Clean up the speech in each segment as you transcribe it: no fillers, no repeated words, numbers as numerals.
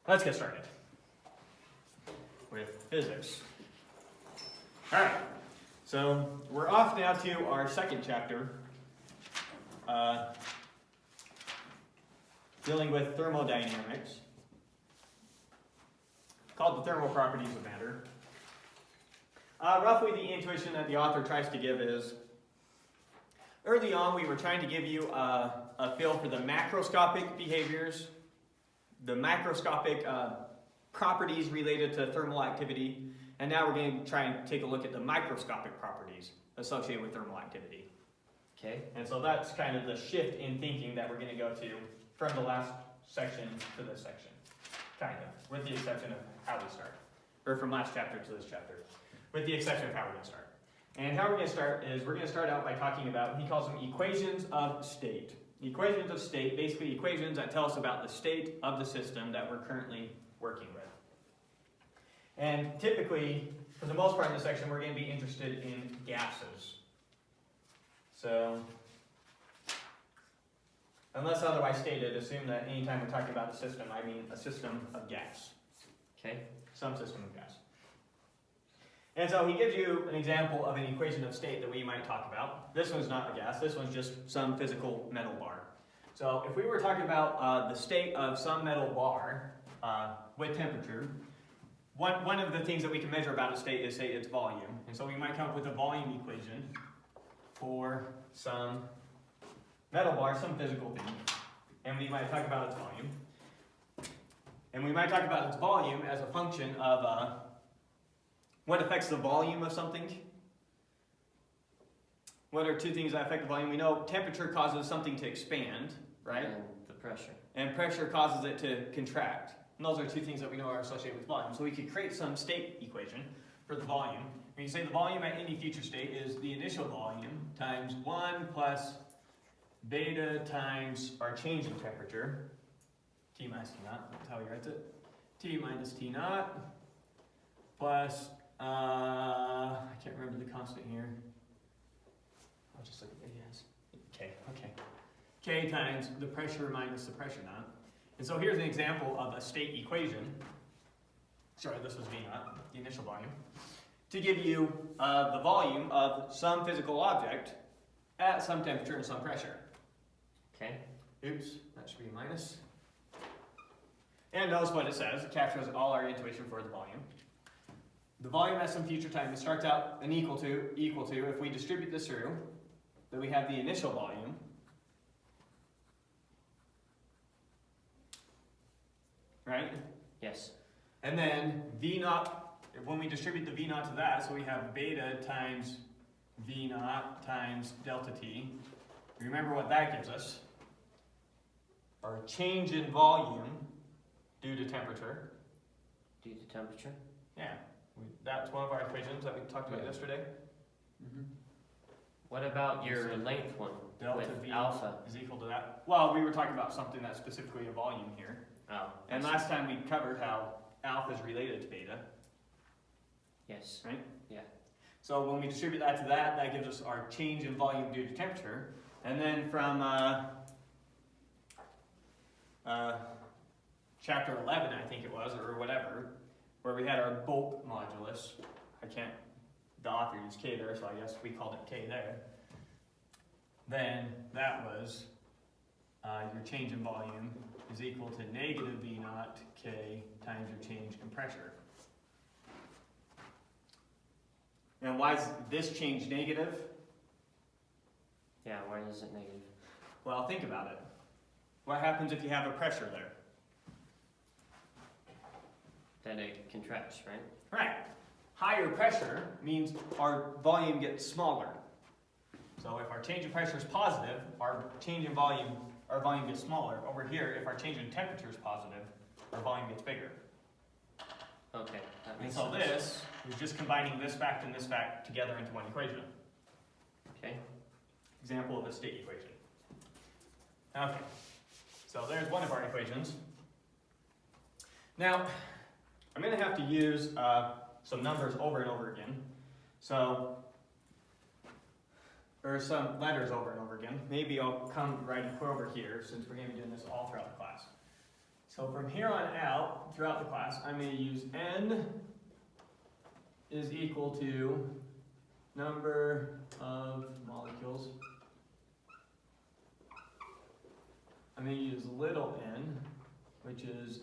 let's get started with physics. All right, so we're off now to our second chapter, dealing with thermodynamics, called the thermal properties of matter. Roughly the intuition that the author tries to give is, early on we were trying to give you a feel for the macroscopic behaviors, the macroscopic properties related to thermal activity, and now we're going to try and take a look at the microscopic properties associated with thermal activity. Okay. And so that's kind of the shift in thinking that we're going to go to from the last section to this section, kind of, with the exception of how we start, or from last chapter to this chapter, with the exception of how we're going to start. And how we're going to start is we're going to start out by talking about, he calls them equations of state. Equations of state, basically equations that tell us about the state of the system that we're currently working with. And typically, for the most part in this section, we're going to be interested in gases. So, unless otherwise stated, assume that anytime we're talking about a system, I mean a system of gas. Okay. Some system of gas. And so he gives you an example of an equation of state that we might talk about. This one's not a gas, this one's just some physical metal bar. So if we were talking about the state of some metal bar with temperature, one of the things that we can measure about a state is, say, its volume. And so we might come up with a volume equation for some metal bar, some physical thing. And we might talk about its volume. And we might talk about its volume as a function of what affects the volume of something. What are two things that affect the volume? We know temperature causes something to expand, right? And the pressure. And pressure causes it to contract. And those are two things that we know are associated with volume. So we could create some state equation for the volume. We can say the volume at any future state is the initial volume times 1 plus beta times our change in temperature, T minus T naught, that's how he writes it. T minus T naught plus, I can't remember the constant here. I'll just look at it as K, okay. K times the pressure minus the pressure naught. And so here's an example of a state equation. Sorry, this was V naught, the initial volume. To give you the volume of some physical object at some temperature and some pressure. Okay. Oops, that should be a minus. And notice what it says. It captures all our intuition for the volume. The volume at some future time, it starts out an equal to, if we distribute this through, then we have the initial volume. Right? Yes. And then V naught, when we distribute the V naught to that, so we have beta times V naught times delta T. Remember what that gives us? Our change in volume due to temperature. Due to temperature? Yeah, that's one of our equations that we talked about yesterday. Mm-hmm. What about your length one? Delta with V alpha is equal to that. Well, we were talking about something that's specifically a volume here. Oh. And last time we covered how alpha is related to beta. Yes. Right? Yeah. So when we distribute that to that, that gives us our change in volume due to temperature. And then from chapter 11, I think it was, or whatever, where we had our bulk modulus. The author used K there, so I guess we called it K there. Then that was your change in volume is equal to negative V naught K times your change in pressure. And why is this change negative? Yeah, why is it negative? Well, think about it. What happens if you have a pressure there? Then it contracts, right? Right. Higher pressure means our volume gets smaller. So if our change in pressure is positive, our change in volume, our volume gets smaller. Over here, if our change in temperature is positive, our volume gets bigger. Okay, that And makes so sense. this is just combining this fact and this fact together into one equation. Okay. Example of a state equation. Okay, so there's one of our equations. Now, I'm going to have to use some numbers over and over again. So, or some letters over and over again. Maybe I'll come right over here since we're going to be doing this all throughout the class. So from here on out, throughout the class, I'm going to use n is equal to number of molecules. I'm going to use little n, which is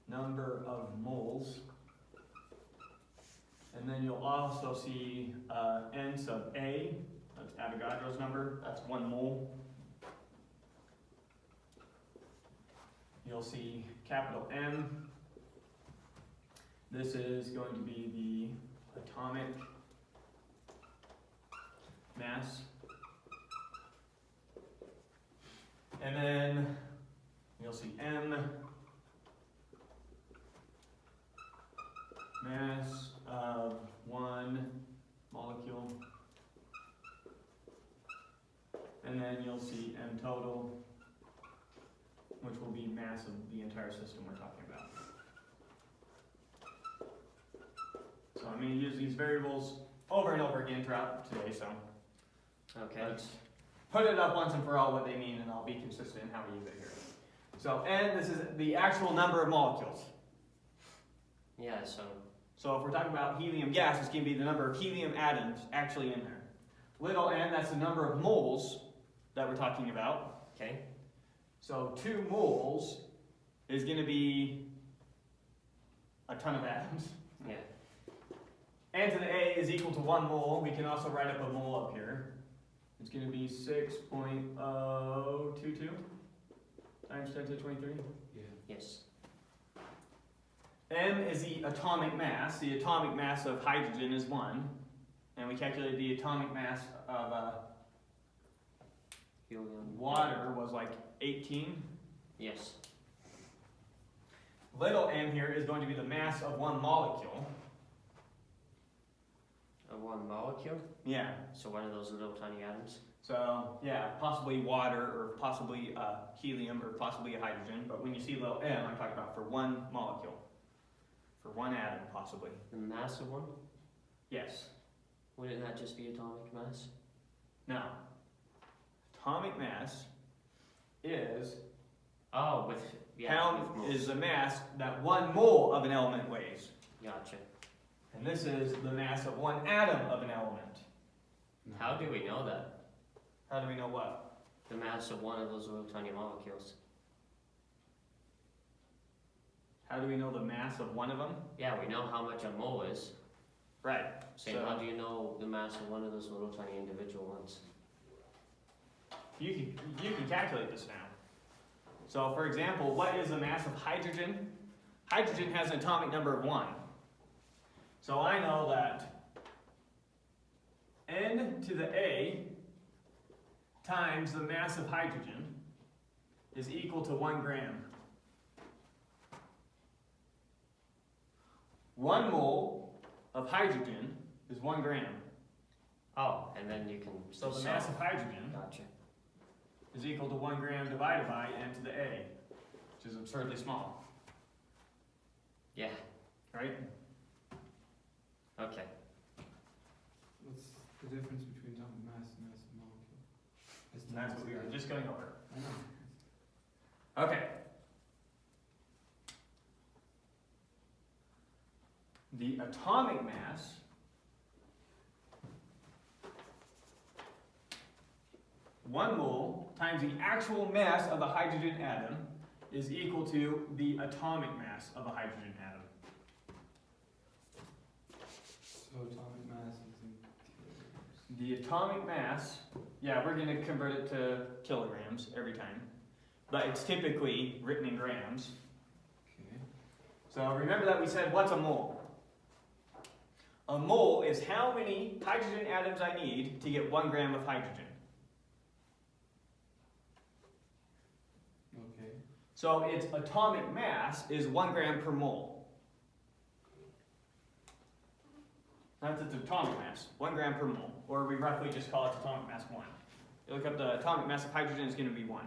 number of moles. And then you'll also see n sub a, that's Avogadro's number, that's 1 mole. You'll see capital M. This is going to be the atomic mass. And then you'll see M, mass of 1 molecule. And then you'll see M total, which will be mass of the entire system we're talking about. So I'm going to use these variables over and over again throughout today, so Okay. let's put it up once and for all what they mean, and I'll be consistent in how we use it here. So n, this is the actual number of molecules. Yeah, so So if we're talking about helium gas, it's going to be the number of helium atoms actually in there. Little n, that's the number of moles that we're talking about. okay. So 2 moles is going to be a ton of atoms. Yeah. N to the A is equal to 1 mole. We can also write up a mole up here. It's going to be 6.022 times 10 to the 23. Yeah. Yes. M is the atomic mass. The atomic mass of hydrogen is 1. And we calculated the atomic mass of Helium. water was like 18. Yes. Little m here is going to be the mass of 1 molecule. Of 1 molecule. Yeah. So one of those little tiny atoms. So yeah, possibly water or possibly helium or possibly a hydrogen. But when you see little m, I'm talking about for 1 molecule. For 1 atom, possibly. The mass of one. Yes. Wouldn't that just be atomic mass? Now, atomic mass is Oh, with how with moles. is the mass that 1 mole of an element weighs. Gotcha. And this is the mass of 1 atom of an element. How do we know that? How do we know what? The mass of one of those little tiny molecules. How do we know the mass of 1 of them? Yeah, we know how much a mole is. Right. Same, So- how do you know the mass of one of those little tiny individual ones? You can calculate this now. So for example, what is the mass of hydrogen? Hydrogen has an atomic number of 1. So I know that n to the A times the mass of hydrogen is equal to 1 gram. 1 mole of hydrogen is 1 gram. Oh, and then you can. So the just mass solve. of hydrogen Gotcha. is equal to 1 gram divided by n to the A, which is absurdly small, Yeah. right? Okay. What's the difference between atomic mass and mass of molecule? And that's what we were just going over. I know. Okay. The atomic mass one mole times the actual mass of a hydrogen atom is equal to the atomic mass of a hydrogen atom. So atomic mass is in kilograms. The atomic mass, yeah, we're going to convert it to kilograms every time, but it's typically written in grams. Okay. So remember that we said, what's a mole? A mole is how many hydrogen atoms I need to get 1 gram of hydrogen. Okay. So its atomic mass is 1 gram per mole. That's its atomic mass, 1 gram per mole. Or we roughly just call it atomic mass 1. You look up the atomic mass of hydrogen, it's going to be 1.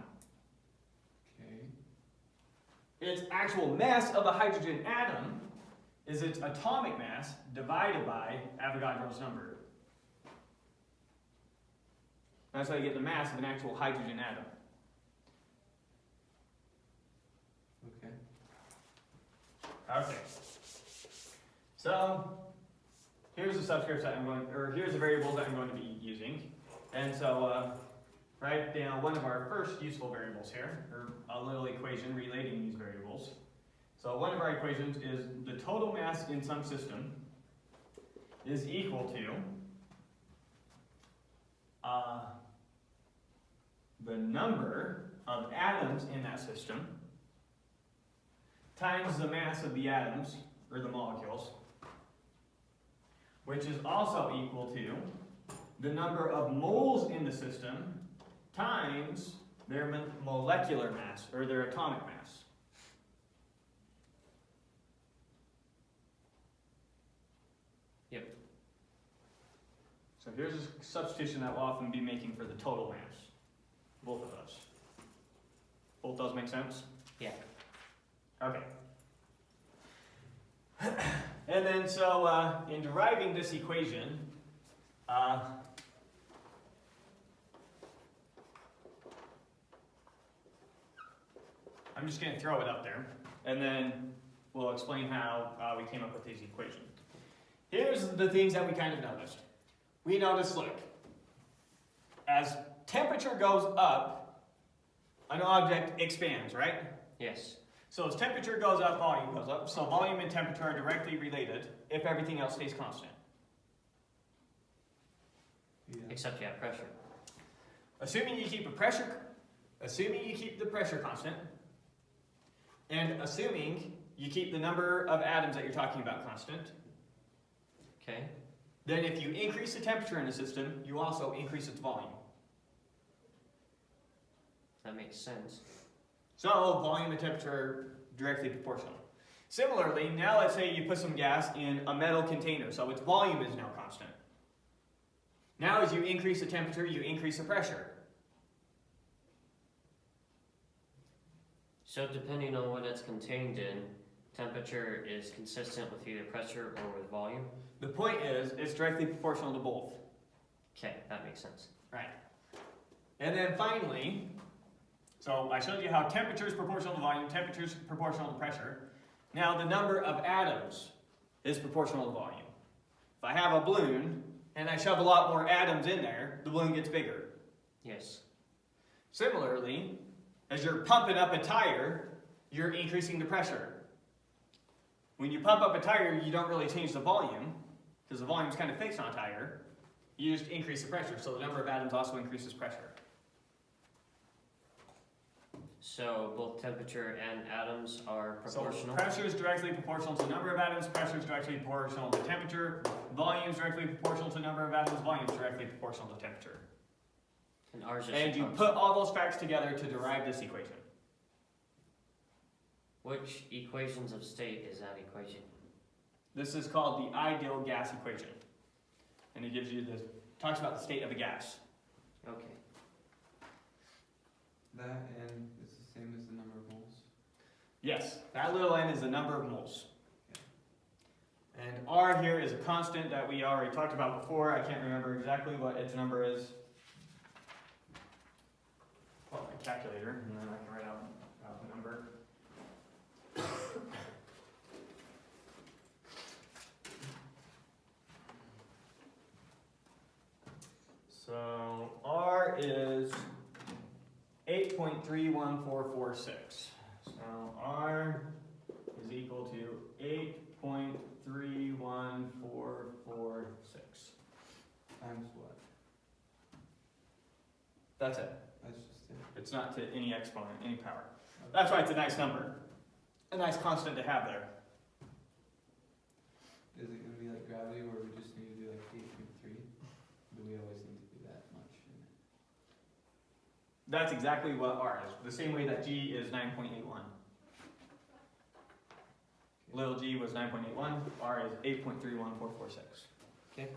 Okay. Its actual mass of a hydrogen atom is its atomic mass divided by Avogadro's number. That's how you get the mass of an actual hydrogen atom. Okay. Okay. So here's the subscripts that I'm going, or here's the variables that I'm going to be using. And so write down one of our first useful variables here, or a little equation relating these variables. So one of our equations is the total mass in some system is equal to the number of atoms in that system times the mass of the atoms, or the molecules, which is also equal to the number of moles in the system times their molecular mass, or their atomic mass. Yep. So here's a substitution that we'll often be making for the total mass. Both of those. Both those make sense? Yeah. Okay. And then so in deriving this equation, I'm just going to throw it up there, and then we'll explain how we came up with these equations. Here's the things that we kind of noticed. We noticed, look, as temperature goes up, an object expands, right? Yes. So as temperature goes up, volume goes up. So volume and temperature are directly related if everything else stays constant. Yeah. Except you have pressure. Assuming you keep the pressure constant, and assuming you keep the number of atoms that you're talking about constant, Okay. then if you increase the temperature in the system, you also increase its volume. That makes sense. So volume and temperature are directly proportional. Similarly, now let's say you put some gas in a metal container, so its volume is now constant. Now as you increase the temperature, you increase the pressure. So depending on what it's contained in, temperature is consistent with either pressure or with volume? The point is, it's directly proportional to both. Okay, that makes sense. Right. And then finally, so I showed you how temperature is proportional to volume, temperature is proportional to pressure. Now the number of atoms is proportional to volume. If I have a balloon and I shove a lot more atoms in there, the balloon gets bigger. Yes. Similarly, as you're pumping up a tire, you're increasing the pressure. When you pump up a tire, you don't really change the volume, because the volume is kind of fixed on a tire. You just increase the pressure, so the number of atoms also increases pressure. So both temperature and atoms are proportional? So pressure is directly proportional to the number of atoms, pressure is directly proportional to temperature, volume is directly proportional to the number of atoms, volume is directly proportional to temperature. And ours is And you constant. put all those facts together to derive this equation. Which equations of state is that equation? This is called the ideal gas equation. And it gives you the, talks about the state of a gas. Okay. That n is the same as the number of moles. Yes, that little n is the number of moles. And R here is a constant that we already talked about before. I can't remember exactly what its number is. Pull out my calculator, and then I can write out the number. So R is 8.31446. So R is equal to 8.31446. Times what? That's it. That's just it. It's not to any exponent, any power. That's why it's a nice number. A nice constant to have there. Is it going to be like gravity where we just need to do like 8.3? Do we always need to do that much? That's exactly what R is. The same way that G is 9.81. Little g was 9.81. R is 8.31446. Okay?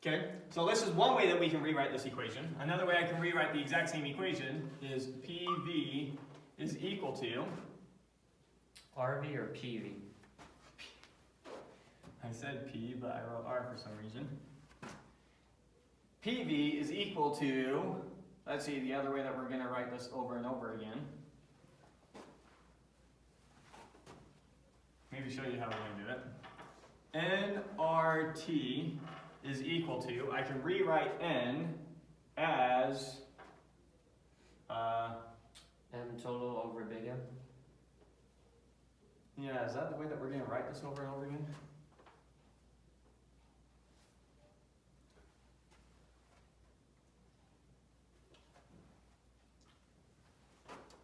Okay, so this is one way that we can rewrite this equation. Another way I can rewrite the exact same equation is PV is equal to, RV or PV? I said P, but I wrote R for some reason. PV is equal to, let's see, the other way that we're going to write this over and over again. show you how we're going to do it. nRT is equal to, I can rewrite N as M total over big M? yeah, is that the way that we're going to write this over and over again?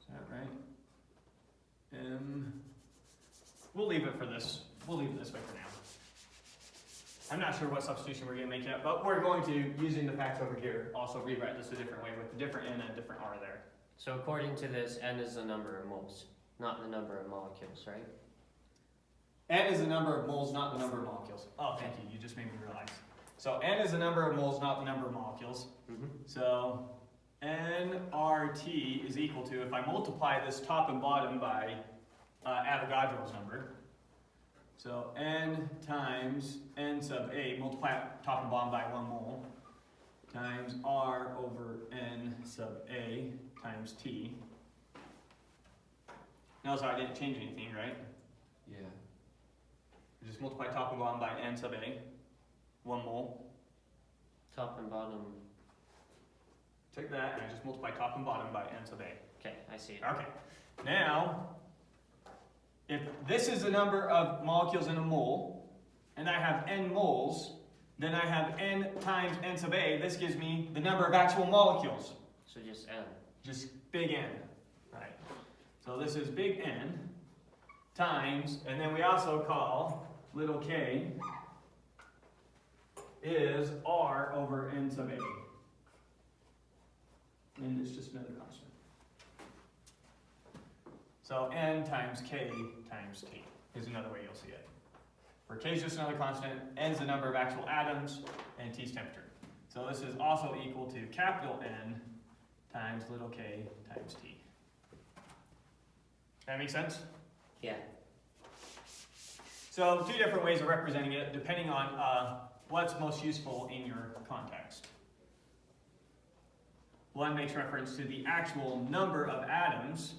Is that right? We'll leave it for this. We'll leave it this way for now. I'm not sure what substitution we're going to make yet, but we're going to, using the facts over here, also rewrite this a different way with a different N and a different R there. So according to this, N is the number of moles, not the number of molecules, right? N is the number of moles, not the number of molecules. Oh, thank you. You just made me realize. So N is the number of moles, not the number of molecules. So nRT is equal to, if I multiply this top and bottom by Avogadro's number, so N times N sub A, multiply top and bottom by 1 mole, times R over N sub A times T. Notice how I didn't change anything, right? Yeah. Just multiply top and bottom by N sub A, 1 mole. Top and bottom. Take that and I just multiply top and bottom by N sub A. Okay, I see it. Okay, now, if this is the number of molecules in a mole, and I have N moles, then I have N times N sub A. This gives me the number of actual molecules. So just N. Just big N, right? So this is big N times, and then we also call little k is R over N sub A. And it's just another constant. So N times K times T is another way you'll see it. Where K is just another constant, N is the number of actual atoms, and T is temperature. So this is also equal to capital N times little k times T. That make sense? Yeah. So 2 different ways of representing it depending on what's most useful in your context. One makes reference to the actual number of atoms.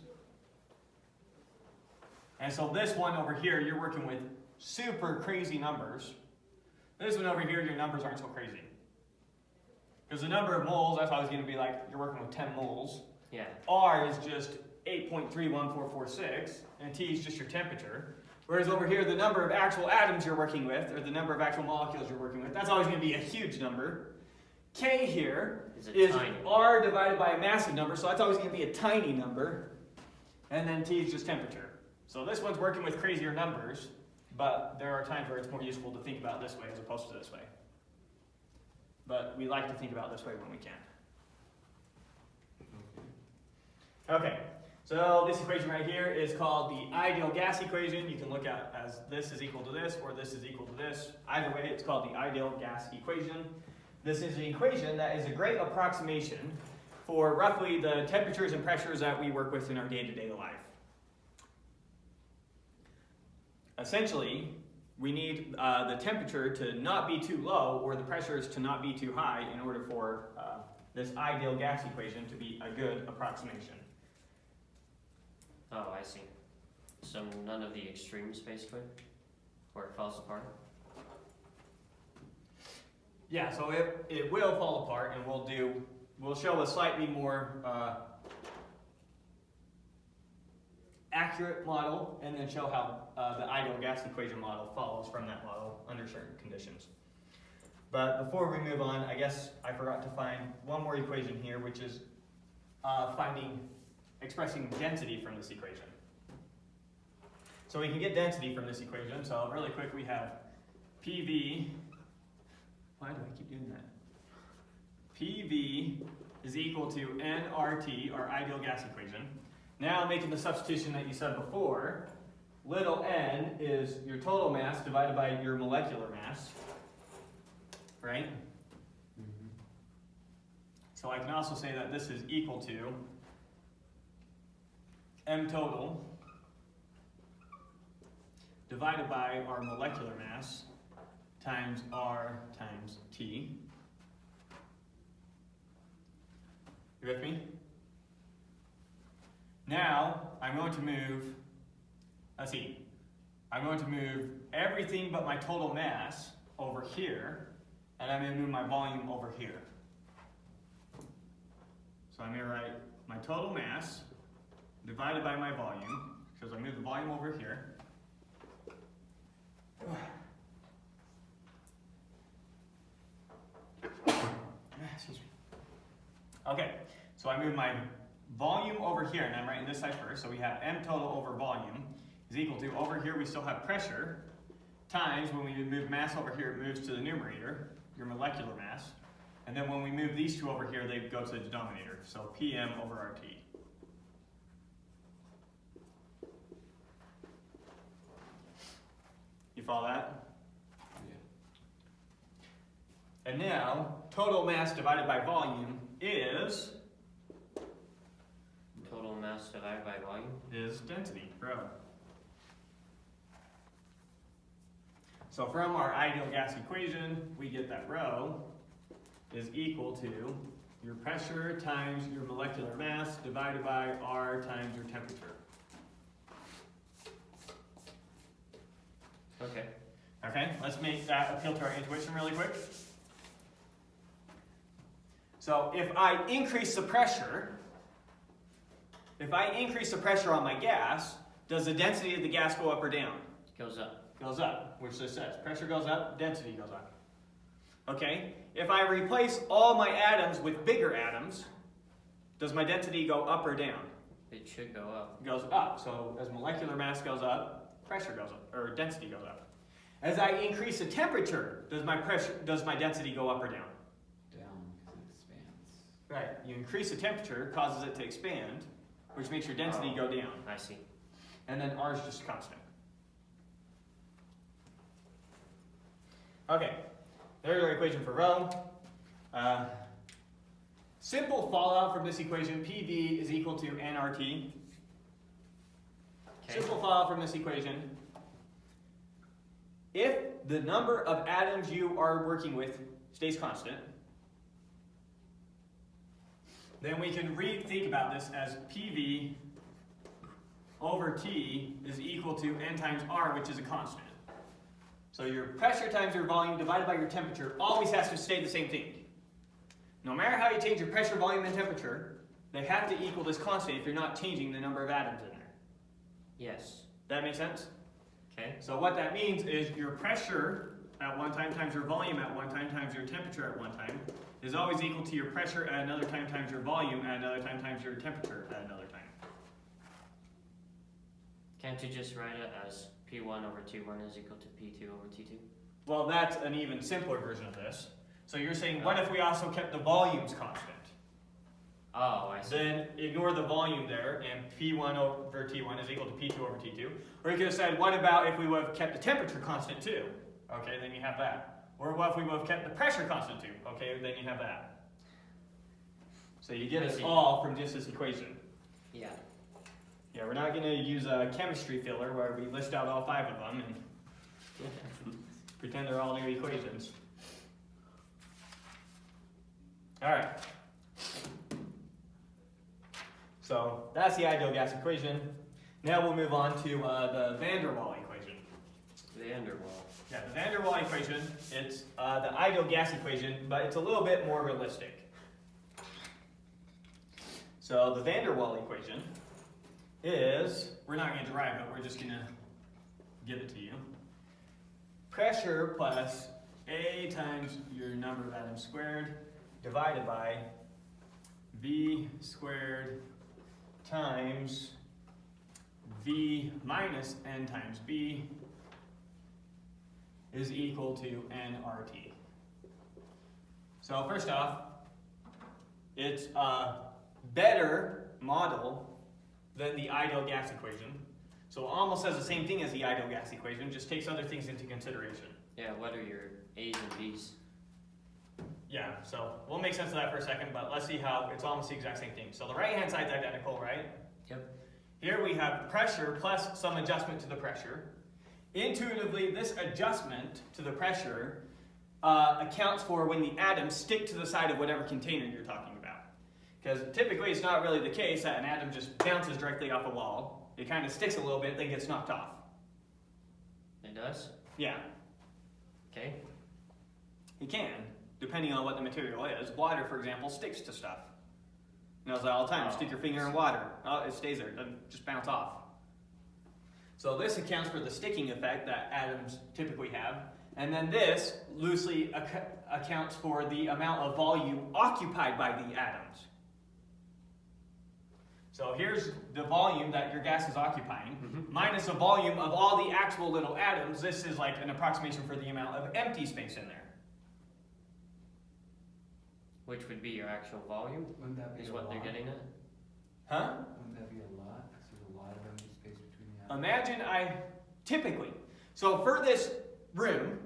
And so this one over here, you're working with super crazy numbers. This one over here, your numbers aren't so crazy. Because the number of moles, that's always going to be like, you're working with 10 moles. Yeah. R is just 8.31446, and T is just your temperature. Whereas over here, the number of actual atoms you're working with, or the number of actual molecules you're working with, that's always going to be a huge number. K here is R divided by a massive number, so that's always going to be a tiny number. And then T is just temperature. So this one's working with crazier numbers, but there are times where it's more useful to think about this way as opposed to this way. But we like to think about this way when we can. Okay, so this equation right here is called the ideal gas equation. You can look at as this is equal to this, or this is equal to this. Either way, it's called the ideal gas equation. This is an equation that is a great approximation for roughly the temperatures and pressures that we work with in our day-to-day life. Essentially, we need the temperature to not be too low or the pressures to not be too high in order for this ideal gas equation to be a good approximation. Oh, I see. So none of the extremes, basically? Where it falls apart? Yeah, so it will fall apart, and we'll show a slightly more accurate model, and then show how the ideal gas equation model follows from that model under certain conditions. But before we move on, I guess I forgot to find one more equation here, which is expressing density from this equation. So we can get density from this equation. So really quick, we have PV. Why do I keep doing that? PV is equal to nRT, our ideal gas equation. Now making the substitution that you said before, little n is your total mass divided by your molecular mass, right? Mm-hmm. So I can also say that this is equal to m total divided by our molecular mass times R times T. You with me? Now, I'm going to move, let's see, I'm going to move everything but my total mass over here, and I'm going to move my volume over here. So I'm going to write my total mass divided by my volume, because I move the volume over here. Excuse me. Okay, so I move my volume over here, and I'm writing this side first. So we have m total over volume is equal to, over here we still have pressure, times, when we move mass over here, it moves to the numerator, your molecular mass. And then when we move these two over here, they go to the denominator. So PM over RT. You follow that? Yeah. And now, total mass divided by volume is Total mass divided by volume? density, rho. So from our ideal gas equation, we get that rho is equal to your pressure times your molecular mass divided by R times your temperature. Okay. Okay, let's make that appeal to our intuition really quick. So if I increase the pressure, on my gas, does the density of the gas go up or down? Goes up. Goes up, which this says. Pressure goes up, density goes up. Okay, if I replace all my atoms with bigger atoms, does my density go up or down? It should go up. It goes up. So as molecular mass goes up, pressure goes up, or density goes up. As I increase the temperature, does my density go up or down? Down, because it expands. Right. You increase the temperature, causes it to expand, which makes your density go down. I see. And then R is just constant. Okay, there's our equation for rho. Simple fallout from this equation, PV is equal to nRT. Okay. Simple fallout from this equation. If the number of atoms you are working with stays constant, then we can think about this as PV over T is equal to N times R, which is a constant. So your pressure times your volume divided by your temperature always has to stay the same thing. No matter how you change your pressure, volume, and temperature, they have to equal this constant if you're not changing the number of atoms in there. Yes. That make sense? Okay. So what that means is your pressure at one time times your volume at one time times your temperature at one time is always equal to your pressure at another time times your volume at another time times your temperature at another time. Can't you just write it as P1 over T1 is equal to P2 over T2? Well, that's an even simpler version of this. So you're saying, what if we also kept the volumes constant? Oh, I see. Then ignore the volume there, and P1 over T1 is equal to P2 over T2. Or you could have said, what about if we would have kept the temperature constant too? Okay, then you have that. Or what if we would have kept the pressure constant too? Okay, then you have that. So you get it all from just this equation. Yeah. Yeah, we're not going to use a chemistry filler where we list out all 5 of them and pretend they're all new equations. All right. So that's the ideal gas equation. Now we'll move on to the van der Waals equation. Van der Waals. Yeah, the van der Waals equation, it's the ideal gas equation, but it's a little bit more realistic. So the van der Waals equation is, we're not going to derive it, we're just going to give it to you. Pressure plus A times your number of atoms squared divided by V squared times V minus N times B is equal to nRT. So first off, it's a better model than the ideal gas equation. So it almost says the same thing as the ideal gas equation, just takes other things into consideration. Yeah, what are your A's and B's? Yeah, so we'll make sense of that for a second, but let's see how it's almost the exact same thing. So the right-hand side's identical, right? Yep. Here we have pressure plus some adjustment to the pressure. Intuitively, this adjustment to the pressure accounts for when the atoms stick to the side of whatever container you're talking about. Because typically it's not really the case that an atom just bounces directly off a wall. It kind of sticks a little bit, then gets knocked off. It does? Yeah, Okay. it can, depending on what the material is. Water, for example, sticks to stuff. You know, it's like all the time, Oh. stick your finger in water. Oh, it stays there, it doesn't just bounce off. So this accounts for the sticking effect that atoms typically have. And then this loosely accounts for the amount of volume occupied by the atoms. So here's the volume that your gas is occupying, minus the volume of all the actual little atoms. This is like an approximation for the amount of empty space in there. Which would be your actual volume, Wouldn't that be is a what lot? they're getting at? Huh? Wouldn't that be a lot? 'Cause there's a lot of empty space between the atoms. Imagine typically, so for this room,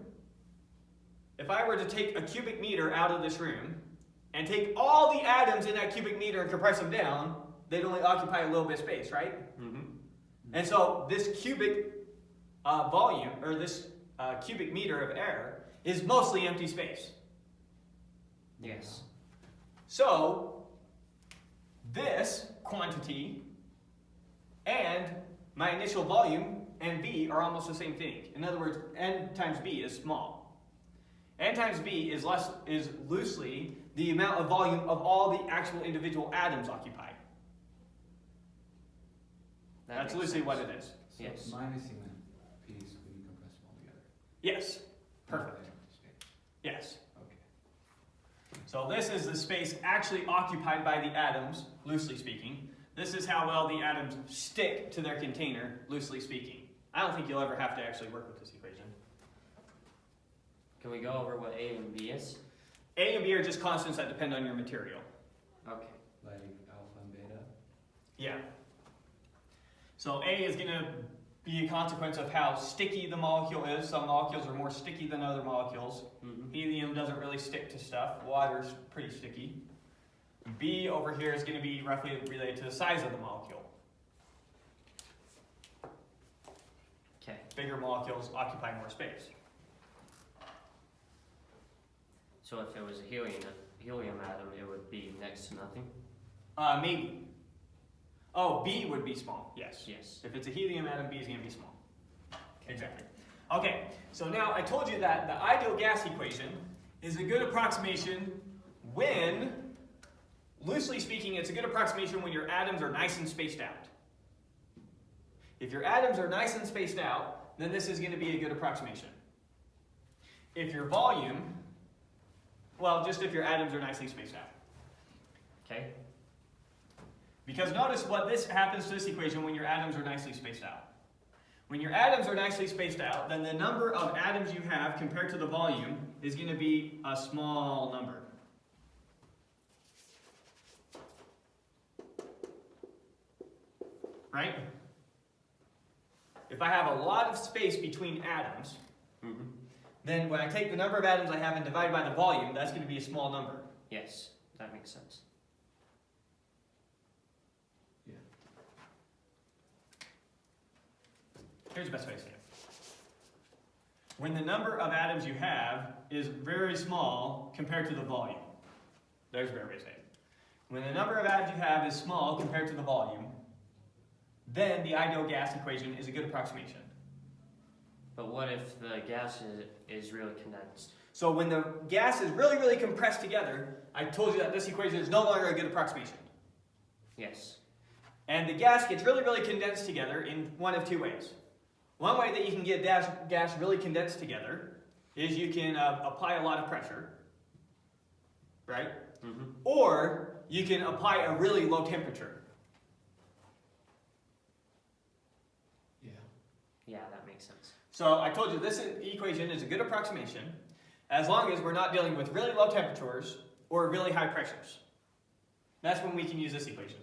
if I were to take a cubic meter out of this room and take all the atoms in that cubic meter and compress them down, they'd only occupy a little bit of space, right? And so this cubic volume, or this cubic meter of air, is mostly empty space. Yes. So this quantity and my initial volume and B are almost the same thing. In other words, N times B is small. N times B is loosely the amount of volume of all the actual individual atoms occupied. That That's makes loosely sense. what it is. So Yes. it's minusing that piece when you compress them all together. Yes. Not Perfect. the empty space. Yes. Okay. So this is the space actually occupied by the atoms, loosely speaking. This is how well the atoms stick to their container, loosely speaking. I don't think you'll ever have to actually work with this equation. Can we go over what A and B is? A and B are just constants that depend on your material. Okay. Like alpha and beta. Yeah. So A is going to be a consequence of how sticky the molecule is. Some molecules are more sticky than other molecules. Helium doesn't really stick to stuff. Water's pretty sticky. B over here is going to be roughly related to the size of the molecule. Okay. Bigger molecules occupy more space. So if it was a helium atom, it would be next to nothing? Maybe. Oh, B would be small, yes. Yes. If it's a helium atom, B is going to be small. Exactly. Okay, so now I told you that the ideal gas equation is a good approximation when, loosely speaking, it's a good approximation when your atoms are nice and spaced out. If your atoms are nice and spaced out, then this is going to be a good approximation. If your volume, well, just if your atoms are nicely spaced out. Okay. Because notice what this happens to this equation when your atoms are nicely spaced out. When your atoms are nicely spaced out, then the number of atoms you have compared to the volume is going to be a small number. Right? If I have a lot of space between atoms, then when I take the number of atoms I have and divide by the volume, that's going to be a small number. Yes, that makes sense. Yeah. Here's the best way to say it. When the number of atoms you have is very small compared to the volume. There's a better way to say it. When the number of atoms you have is small compared to the volume, then the ideal gas equation is a good approximation. But what if the gas is really condensed? So when the gas is really, really compressed together, I told you that this equation is no longer a good approximation. Yes. And the gas gets really, really condensed together in one of two ways. One way that you can get gas really condensed together is you can apply a lot of pressure, right? Or you can apply a really low temperature. Yeah. Yeah, that makes sense. So I told you this equation is a good approximation as long as we're not dealing with really low temperatures or really high pressures. That's when we can use this equation.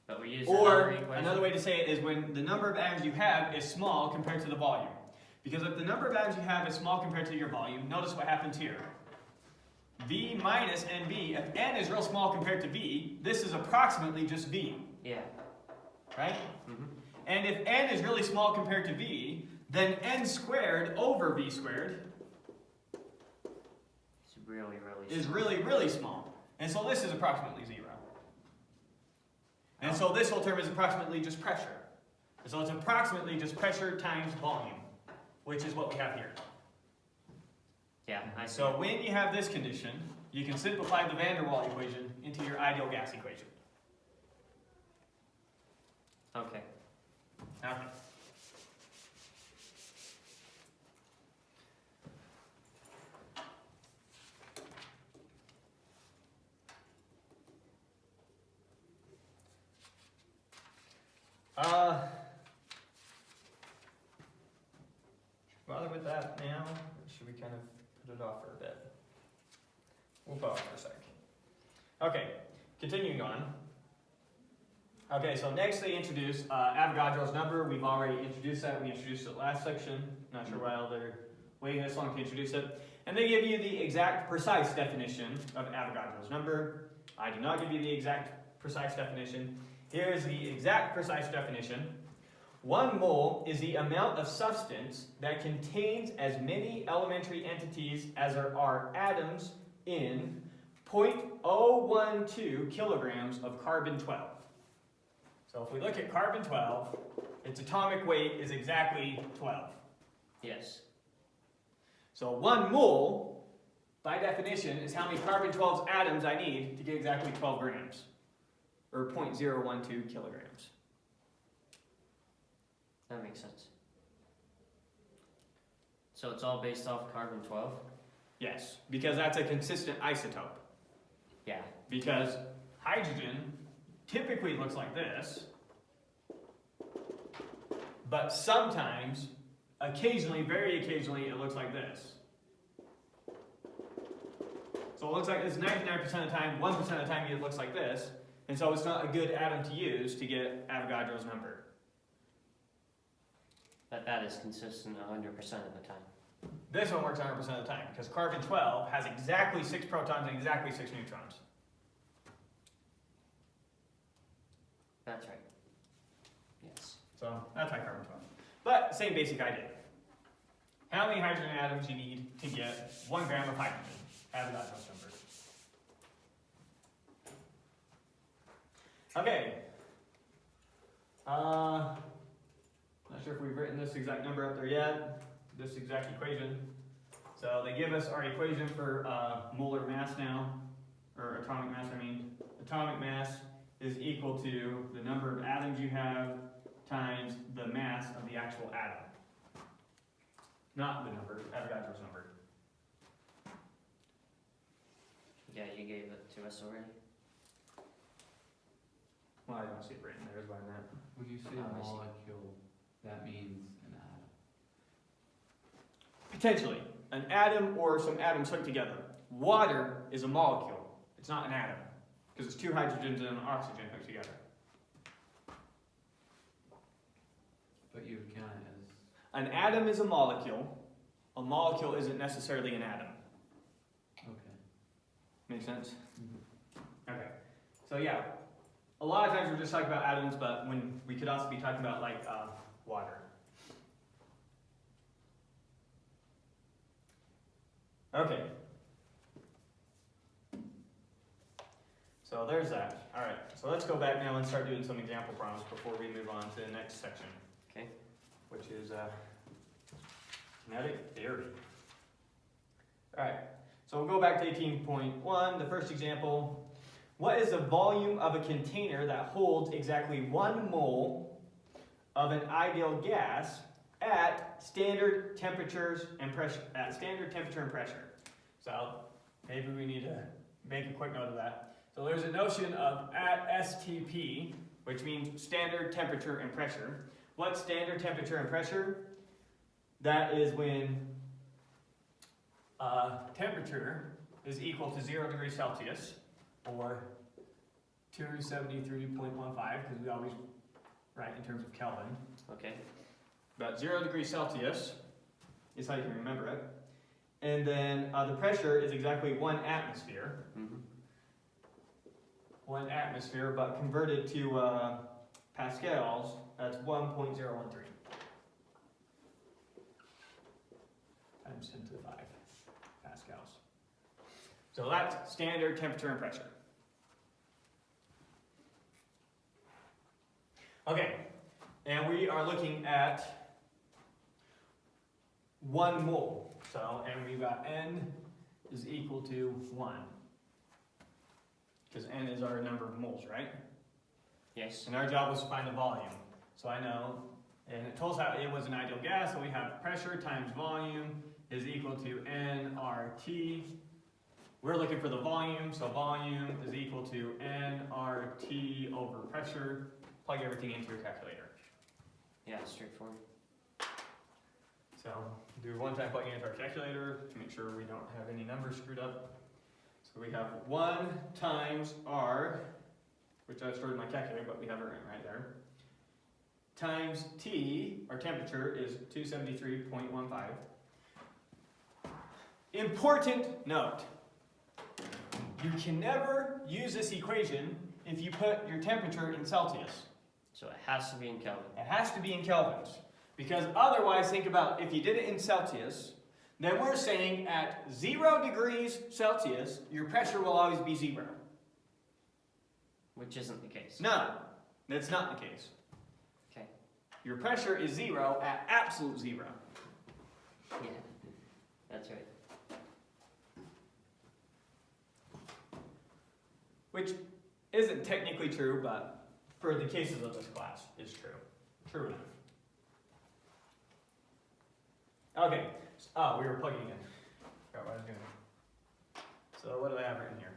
But we use Or equation. another way to say it is when the number of atoms you have is small compared to the volume. Because if the number of atoms you have is small compared to your volume, notice what happens here. V minus NV, if N is real small compared to V, this is approximately just V, Yeah. right? And if N is really small compared to V, then N squared over V squared It's really, really is small. really, really small. And so this is approximately 0. And so this whole term is approximately just pressure. So it's approximately just pressure times volume, which is what we have here. Yeah, I see. So when you have this condition, you can simplify the van der Waals equation into your ideal gas equation. Okay. Okay. Should we bother with that now, or should we kind of put it off for a bit? We'll pause for a sec. Okay, continuing on. Okay, so next they introduce Avogadro's number. We've already introduced that. We introduced it last section. Not sure why they're waiting this long to introduce it. And they give you the exact precise definition of Avogadro's number. I do not give you the exact precise definition. Here's the exact precise definition. 1 mole is the amount of substance that contains as many elementary entities as there are atoms in 0.012 kilograms of carbon-12. So if we look at carbon-12, its atomic weight is exactly 12. Yes. So 1 mole, by definition, is how many carbon-12's atoms I need to get exactly 12 grams, or 0.012 kilograms. That makes sense. So it's all based off carbon-12? Yes, because that's a consistent isotope. Yeah. Because hydrogen typically looks like this, but sometimes, occasionally, very occasionally, it looks like this. So it looks like this 99% of the time, 1% of the time it looks like this, and so it's not a good atom to use to get Avogadro's number. But that is consistent 100% of the time. This one works 100% of the time, because carbon-12 has exactly 6 protons and exactly 6 neutrons. That's right. Yes. So that's why carbon-12. But same basic idea. How many hydrogen atoms you need to get 1 gram of hydrogen? Avogadro's number. Okay. Not sure if we've written this exact number up there yet. This exact equation. So they give us our equation for molar mass now, or atomic mass, I mean. Atomic mass is equal to the number of atoms you have times the mass of the actual atom. Not the number, Avogadro's number. Yeah, you gave it to us already. Well, I don't see it written there, is what I meant. When you say I see. molecule, that means an atom. Potentially, an atom or some atoms hooked together. Water is a molecule. It's not an atom, because it's 2 hydrogens and an oxygen hooked together. But you would count it as... An atom is a molecule. A molecule isn't necessarily an atom. Okay. Make sense? Mm-hmm. Okay. So yeah, a lot of times we're just talking about atoms, but when we could also be talking about like water. Okay. So there's that. All right. So let's go back now and start doing some example problems before we move on to the next section. Okay. Which is Kinetic Theory. All right. So we'll go back to 18.1. The first example. What is the volume of a container that holds exactly 1 mole of an ideal gas at standard temperatures and pressure? At standard temperature and pressure. So maybe we need to make a quick note of that. So there's a notion of at STP, which means standard temperature and pressure. What's standard temperature and pressure? That is when temperature is equal to 0 degrees Celsius, or 273.15, because we always write in terms of Kelvin. Okay. About 0 degrees Celsius is how you can remember it. And then the pressure is exactly 1 atmosphere. Mm-hmm. 1 atmosphere, but converted to pascals, that's 1.013 times 10 to the 5 pascals. So that's standard temperature and pressure. Okay, And we are looking at 1 mole. So, and we've got N is equal to 1. Because N is our number of moles, right? Yes. And our job was to find the volume. So I know, and it told us how it was an ideal gas, so we have pressure times volume is equal to nRT. We're looking for the volume, so volume is equal to nRT over pressure. Plug everything into your calculator. Yeah, straightforward. So do one time plugging into our calculator to make sure we don't have any numbers screwed up. So we have 1 times R, which I stored in my calculator, but we have it right there, times T, our temperature is 273.15. Important note, you can never use this equation if you put your temperature in Celsius. So it has to be in Kelvin. It has to be in kelvins, because otherwise, think about if you did it in Celsius, then we're saying at 0 degrees Celsius, your pressure will always be 0. Which isn't the case. No, that's not the case. Okay. Your pressure is 0 at absolute 0. Yeah, that's right. Which isn't technically true, but for the cases of this class, is true. True enough. Okay. Oh, we were plugging in. Forgot what I was doing. So what do I have written here?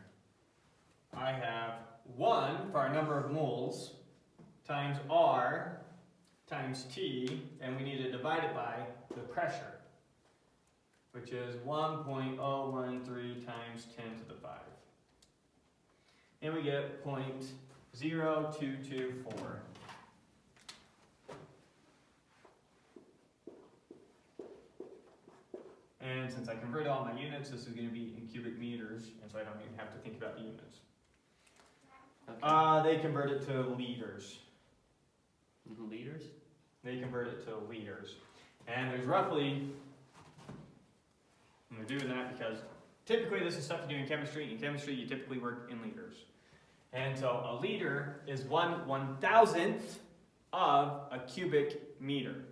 I have 1 for our number of moles times R times T, and we need to divide it by the pressure, which is 1.013 times 10 to the 5. And we get 0.0224. And since I converted all my units, this is going to be in cubic meters, and so I don't even have to think about the units. Okay. They convert it to liters. Liters? They convert it to liters. And there's roughly, and they're doing that because typically this is stuff you do in chemistry. In chemistry, you typically work in liters. And so a liter is 1/1000th of a cubic meter.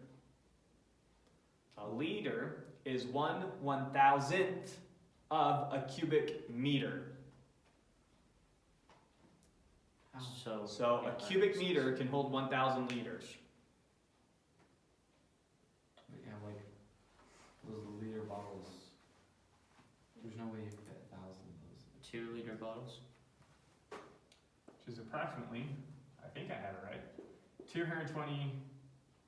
A liter is 1/1000th of a cubic meter. So a cubic meter can hold 1,000 liters. Yeah, like those liter bottles. There's no way you could fit 1,000 of those. 2 liter bottles. Which is approximately, I think I have it right, 220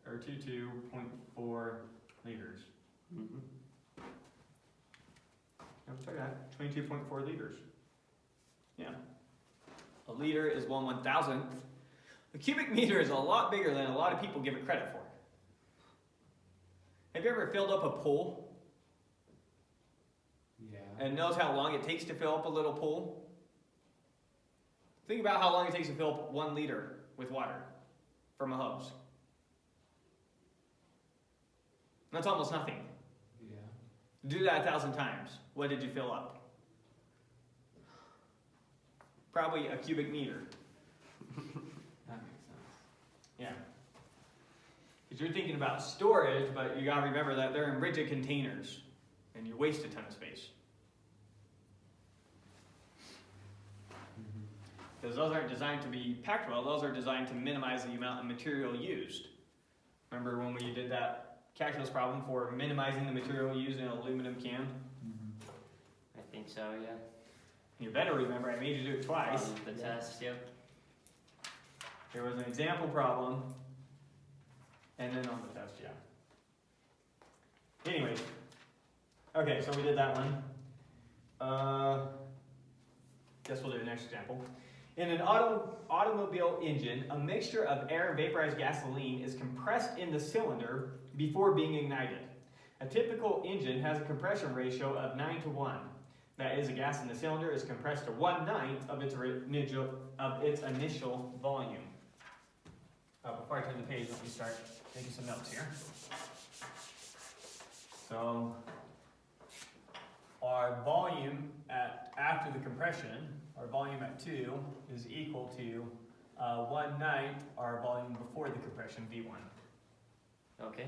or 22.4 liters. Mm-hmm. Let's try that. 22.4 liters. Yeah. A liter is 1/1000th. A cubic meter is a lot bigger than a lot of people give it credit for. Have you ever filled up a pool Yeah. and knows how long it takes to fill up a little pool? Think about how long it takes to fill up 1 liter with water from a hose. That's almost nothing. Yeah. Do that 1,000 times. What did you fill up? Probably a cubic meter. That makes sense. Yeah. Because you're thinking about storage, but you gotta remember that they're in rigid containers, and you waste a ton of space. Because those aren't designed to be packed well, those are designed to minimize the amount of material used. Remember when we did that calculus problem for minimizing the material used in an aluminum can? I think so, yeah. You better remember, I made you do it twice. On the test, yep. There was an example problem, and then on the test, yeah. Anyways, okay, so we did that one. Guess we'll do the next example. In an automobile engine, a mixture of air and vaporized gasoline is compressed in the cylinder before being ignited. A typical engine has a compression ratio of 9:1. That is, the gas in the cylinder is compressed to 1/9 of its initial volume. Before I turn the page, let me start making some notes here. So, our volume after the compression, our volume at 2 is equal to 1/9 our volume before the compression, V1. Okay.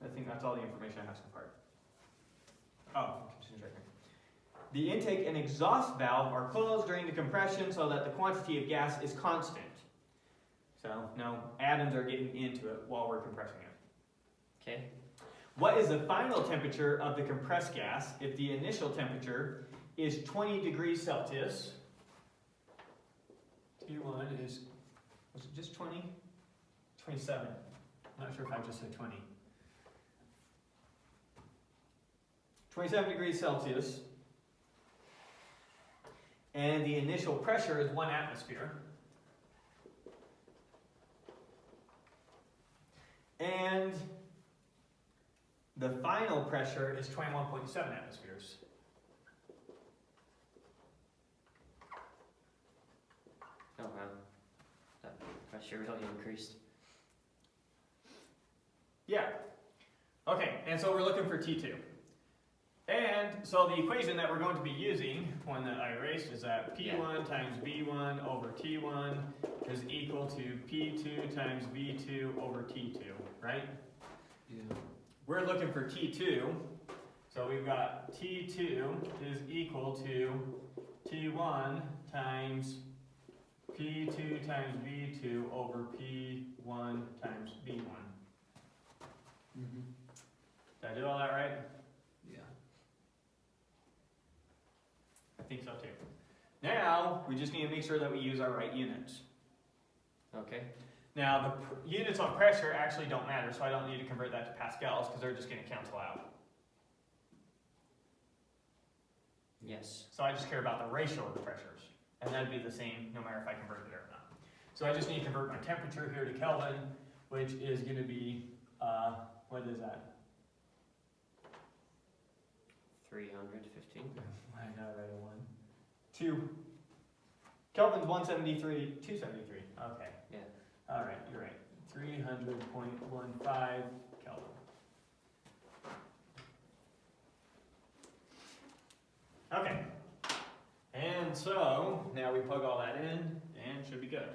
I think that's all the information I have so far. Oh, continues right here. The intake and exhaust valve are closed during the compression so that the quantity of gas is constant. So no atoms are getting into it while we're compressing it. Okay. What is the final temperature of the compressed gas if the initial temperature is 20 degrees Celsius? T1 is, was it just 20? 27. I'm not sure if I just said 20. 27 degrees Celsius. And the initial pressure is 1 atmosphere. And the final pressure is 21.7 atmospheres. Oh wow. That pressure really increased. Yeah. Okay, and so we're looking for T2. And so the equation that we're going to be using, one that I erased, is that P1 times V1 over T1 is equal to P2 times V2 over T2, right? Yeah. We're looking for T2, so we've got T2 is equal to T1 times P2 times V2 over P1 times V1. Mm-hmm. Did I do all that right? Yeah. I think so too. Now, we just need to make sure that we use our right units. Okay. Now, the units on pressure actually don't matter, so I don't need to convert that to pascals because they're just going to cancel out. Yes. So I just care about the ratio of the pressures, and that'd be the same no matter if I convert it or not. So I just need to convert my temperature here to Kelvin, which is going to be, what is that? 315. I got it right at 1. 2. Kelvin's 173, 273. Okay. Yeah. All right, you're right. 300.15 Kelvin. Okay. And so now we plug all that in and should be good.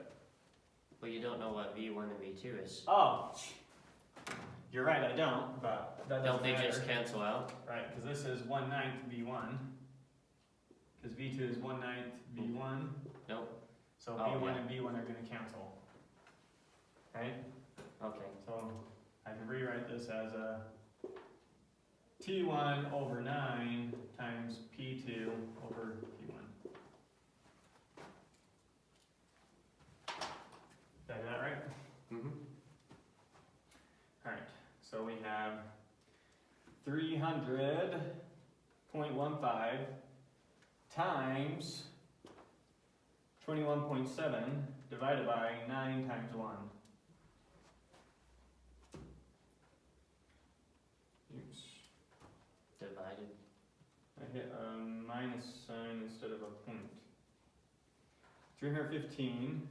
Well, you don't know what V1 and V2 is. Oh, you're right, I don't, but that doesn't Don't they matter. just cancel out? Right, because this is 1/9 V1. Because V2 is 1/9 V1. Nope. So Oh, V1 yeah. and V1 are going to cancel. Right? Okay. So I can rewrite this as a T1 over 9 times P2 over P1. Did I do that right? Mm-hmm. Alright, so we have 300.15 times 21.7 divided by 9 times 1. Oops. Divided. I hit a minus sign instead of a point. 315.15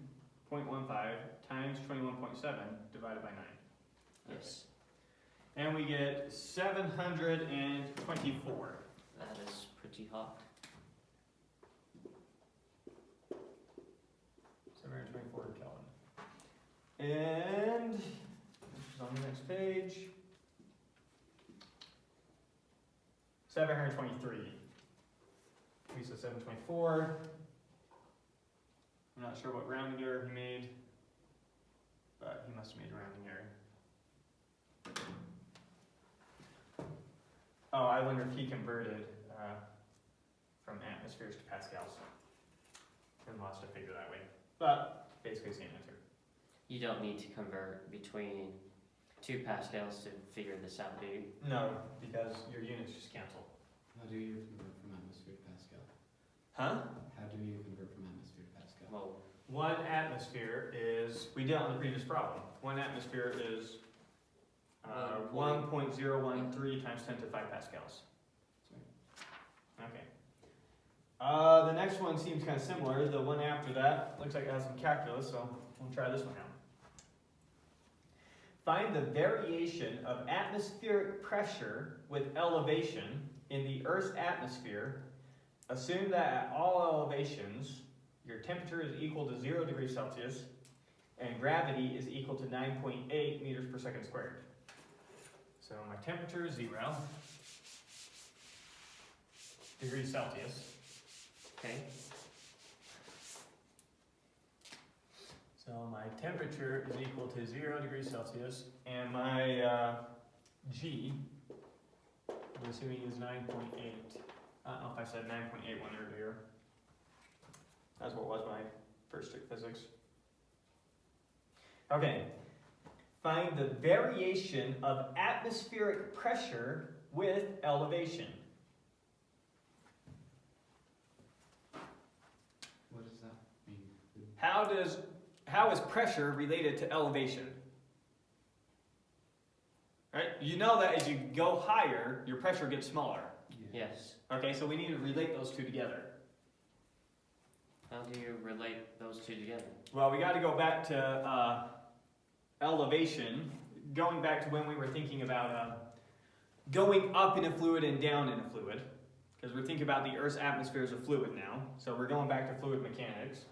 times 21.7 divided by 9. Yes. And we get 724. That is pretty hot. 724 Kelvin. And this is on the next page. 723. We said 724. I'm not sure what rounding error he made, but he must have made a rounding error. Oh, I wonder if he converted from atmospheres to pascals and lost a figure that way. But basically same answer. You don't need to convert between 2 pascals to figure this out, do you? No, because your units just cancel. How do you convert from atmosphere to Pascal? Huh? How do you convert from atmosphere to Pascal? Well, 1 atmosphere is, we did it on the previous problem. 1 atmosphere is 1.013 times 10 to the 5 pascals. Okay. The next one seems kind of similar. The one after that looks like it has some calculus, so we'll try this one out. Find the variation of atmospheric pressure with elevation in the Earth's atmosphere. Assume that at all elevations, your temperature is equal to 0 degrees Celsius, and gravity is equal to 9.8 meters per second squared. So my temperature is 0 degrees Celsius. Okay. So my temperature is equal to 0 degrees Celsius, and my G, I'm assuming is 9.8. I don't know if I said 9.81 earlier. That's what was my first stick physics. Okay. Find the variation of atmospheric pressure with elevation. What does that mean? How is pressure related to elevation? Right? You know that as you go higher, your pressure gets smaller. Yes. Okay, so we need to relate those two together. How do you relate those two together? Well, we got to go back to elevation, going back to when we were thinking about going up in a fluid and down in a fluid, because we're thinking about the Earth's atmosphere as a fluid now. So we're going back to fluid mechanics.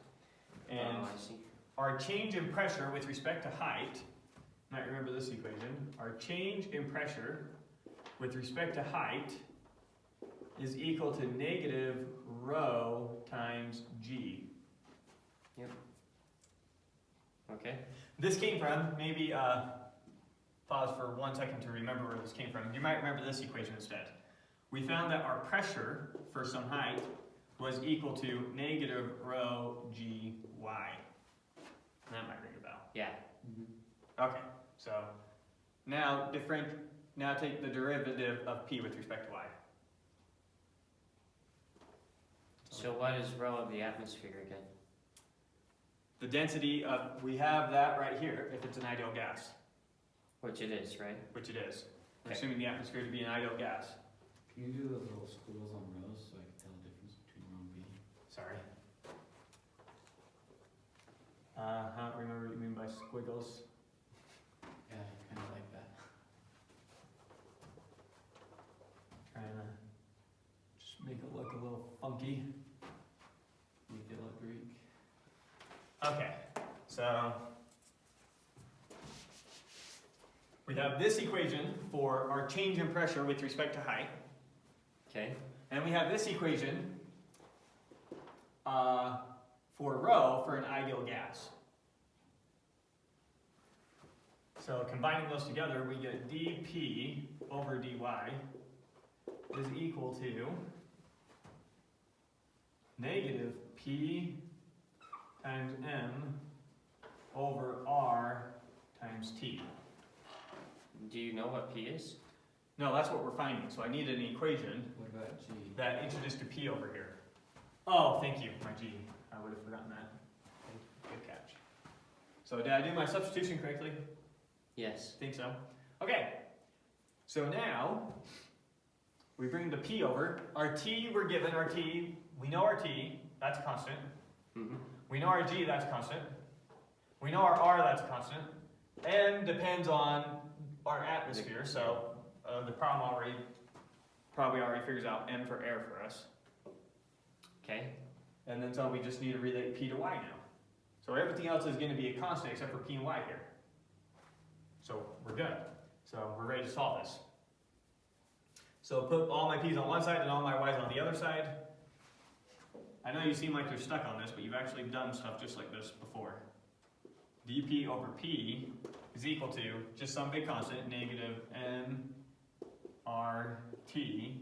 And I see. our change in pressure with respect to height, you might remember this equation, our change in pressure with respect to height is equal to negative rho times G. Yep. Okay. This came from, maybe pause for 1 second to remember where this came from. You might remember this equation instead. We found that our pressure for some height was equal to negative rho G Y. That might ring a bell. Yeah. Okay, so now take the derivative of P with respect to Y. So what is rho of the atmosphere again? The density of, we have that right here if it's an ideal gas, Which it is, right? which it is. We're Okay. assuming the atmosphere to be an ideal gas. Can you do those little squiggles on rows so I can tell the difference between row and B? Sorry. I don't remember what you mean by squiggles. Yeah, kind of like that. Trying to just make it look a little funky. Make it look Greek. Okay, so we have this equation for our change in pressure with respect to height, Okay. and we have this equation for rho for an ideal gas. So combining those together, we get dP over dy is equal to negative P times M over R times T. Do you know what P is? No, that's what we're finding. So I need an equation What about G? that introduced a P over here. Oh, thank you, my G. I would have forgotten that. Good catch. So did I do my substitution correctly? Yes. Think so. Okay. So now we bring the P over. Our T, we're given our T. We know our T. That's constant. Mm-hmm. We know our G, that's constant. We know our R, that's constant. M depends on our atmosphere, so the problem probably already figures out M for air for us. Okay. And then so we just need to relate P to Y now. So everything else is going to be a constant except for P and Y here. So we're good. So we're ready to solve this. So put all my P's on one side and all my Y's on the other side. I know you seem like you're stuck on this, but you've actually done stuff just like this before. dP over P is equal to just some big constant, negative M R T.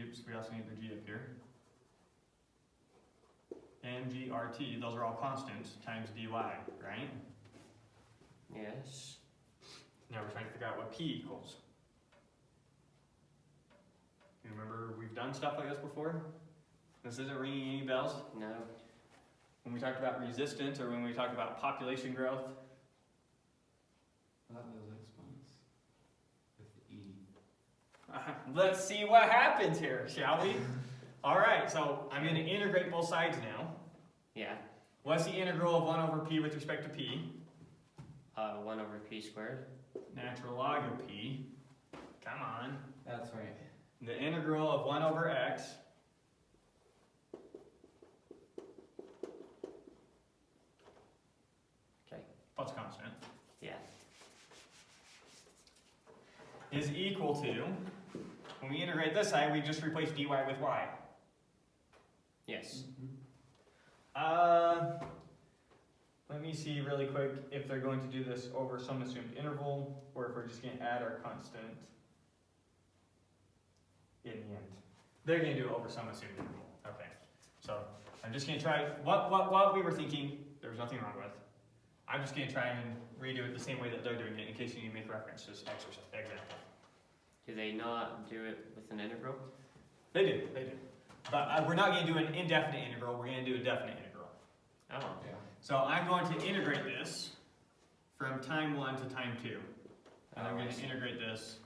Oops, we also need the G up here. MGRT, those are all constants, times dy, right? Yes. Now we're trying to figure out what P equals. You remember we've done stuff like this before? This isn't ringing any bells? No. When we talked about resistance or when we talked about population growth? I thought that was exponents. With the E. Let's see what happens here, shall we? All right, so I'm going to integrate both sides now. Yeah. What's the integral of 1 over P with respect to P? 1 over P squared. Natural log of P. Come on. That's right. The integral of 1 over X plus constant, Yeah. is equal to, when we integrate this side, we just replace dy with y. Yes. Let me see really quick if they're going to do this over some assumed interval, or if we're just going to add our constant in the end. They're going to do it over some assumed interval. Okay, so I'm just going to try, what we were thinking, there was nothing wrong with. I'm just going to try and redo it the same way that they're doing it in case you need to make reference to this example. Do they not do it with an integral? They do. But we're not going to do an indefinite integral, we're going to do a definite integral. Oh. Yeah. So I'm going to integrate this from time 1 to time 2. And I'm going to integrate this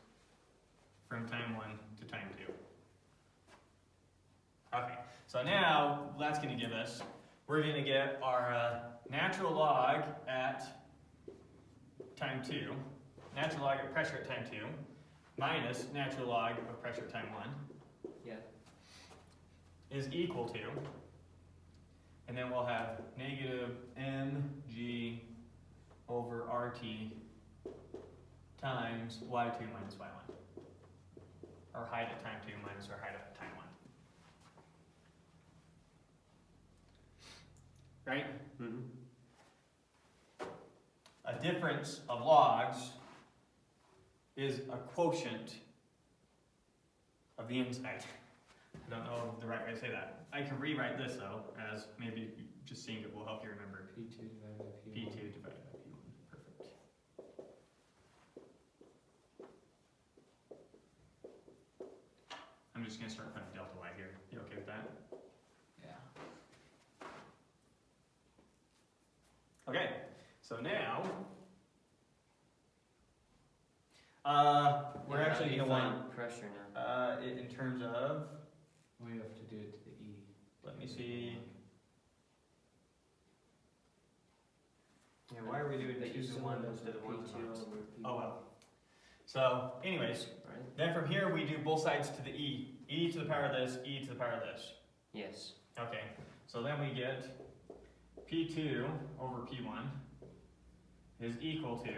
from time 1 to time 2. Okay, so now that's going to give us, we're going to get our natural log at time 2, natural log of pressure at time 2, minus natural log of pressure at time 1. Yeah. Is equal to, and then we'll have negative mg over rt times y2 minus y1. Our height at time 2 minus our height at time 1. Right? Mm-hmm. A difference of logs is a quotient of the inside. I don't know the right way to say that. I can rewrite this though, as maybe just seeing it will help you remember. P2 divided by P1. P2 divided by P1. Perfect. I'm just going to start putting delta y here. You okay with that? Yeah. Okay, so now we're actually going to want pressure now. in terms of, We have to do it to the E. let me see. Yeah, why are we doing But 2 you to still 1 have instead of 1 to 1? P2 over P1. Oh well. So, anyways, Right? then from here we do both sides to the e. E to the power of this, e to the power of this. Yes. Okay, so then we get P2 over P1 is equal to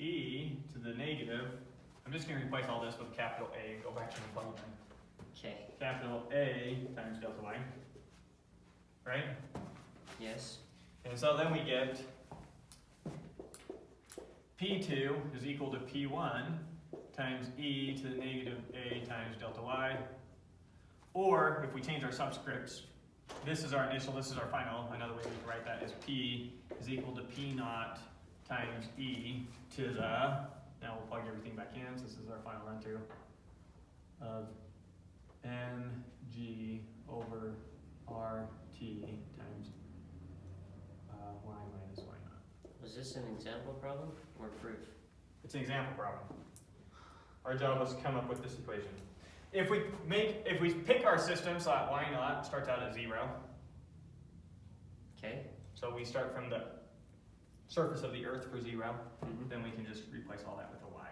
e to the negative. I'm just going to replace all this with a capital A and go back to the bottom. Okay. Capital A times delta y. Right? Yes. And so then we get P2 is equal to P1 times e to the negative a times delta y. Or if we change our subscripts, this is our initial, this is our final. Another way we can write that is P is equal to P naught times e to the, now we'll plug everything back in, so this is our final run through, of mg over rt times y minus y naught. Was this an example problem or proof? It's an example problem. Our job was to come up with this equation. If we pick our system so that y naught starts out at 0, Okay. so we start from the surface of the earth for 0, Mm-hmm. then we can just replace all that with a y,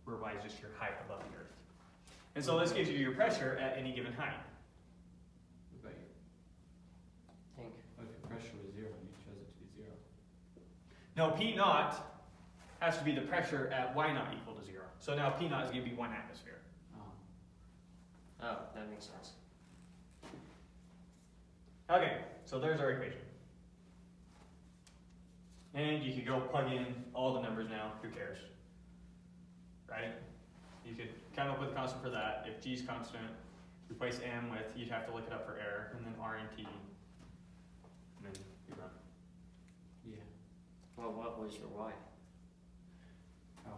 where y is just your height above the earth. And so this gives you your pressure at any given height. But Think. what if your pressure was 0 and you chose it to be 0? No, P naught has to be the pressure at y naught equal to 0. So now P naught is going to be 1 atmosphere. Oh. Oh, that makes sense. Okay, so there's our equation. And you could go plug in all the numbers now, who cares? Right? You could come up with a constant for that. If g is constant, replace m with, you'd have to look it up for error, and then r and t, and then you run. Yeah. Well, what was your y? Oh,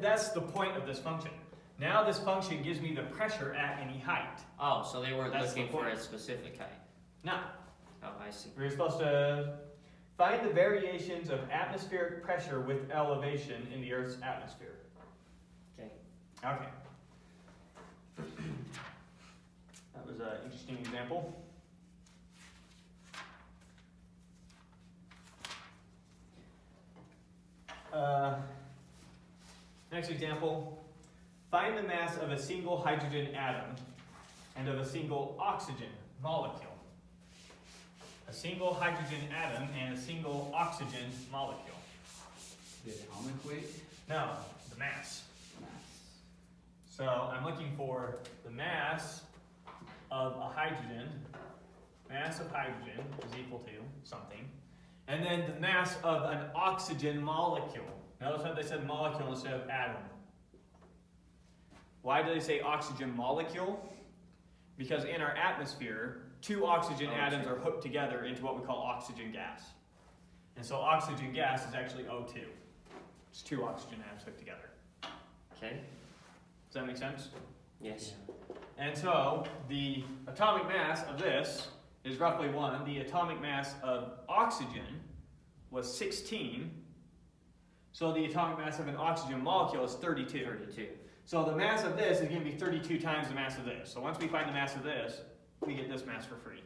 That's the point of this function. Now this function gives me the pressure at any height. Oh, so they weren't That's the looking for point. a specific height. Now, Oh, I see. we're supposed to find the variations of atmospheric pressure with elevation in the Earth's atmosphere. Okay. Okay. That was an interesting example. Next example, find the mass of a single hydrogen atom and of a single oxygen molecule. A single hydrogen atom and a single oxygen molecule. The atomic weight? No, the mass. Mass. So I'm looking for the mass of a hydrogen. Mass of hydrogen is equal to something. And then the mass of an oxygen molecule. Notice how they said molecule instead of atom. Why do they say oxygen molecule? Because in our atmosphere, two oxygen atoms are hooked together into what we call oxygen gas. And so oxygen gas is actually O2. It's two oxygen atoms hooked together. Okay. Does that make sense? Yes. And so the atomic mass of this is roughly 1. The atomic mass of oxygen was 16. So the atomic mass of an oxygen molecule is 32. 32. So the mass of this is going to be 32 times the mass of this. So once we find the mass of this, we get this mass for free.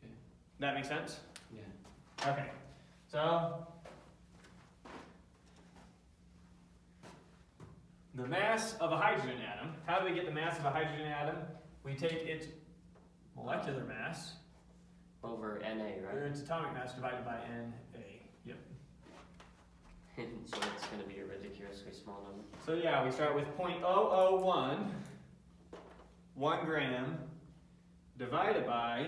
Okay. That make sense? Yeah. Okay. So the mass of a hydrogen atom. How do we get the mass of a hydrogen atom? We take its molecular mass Over Na, or right? its atomic mass divided by Na. Yep. So it's going to be a ridiculously small number. So yeah, we start with 0.001, 1 gram, divided by,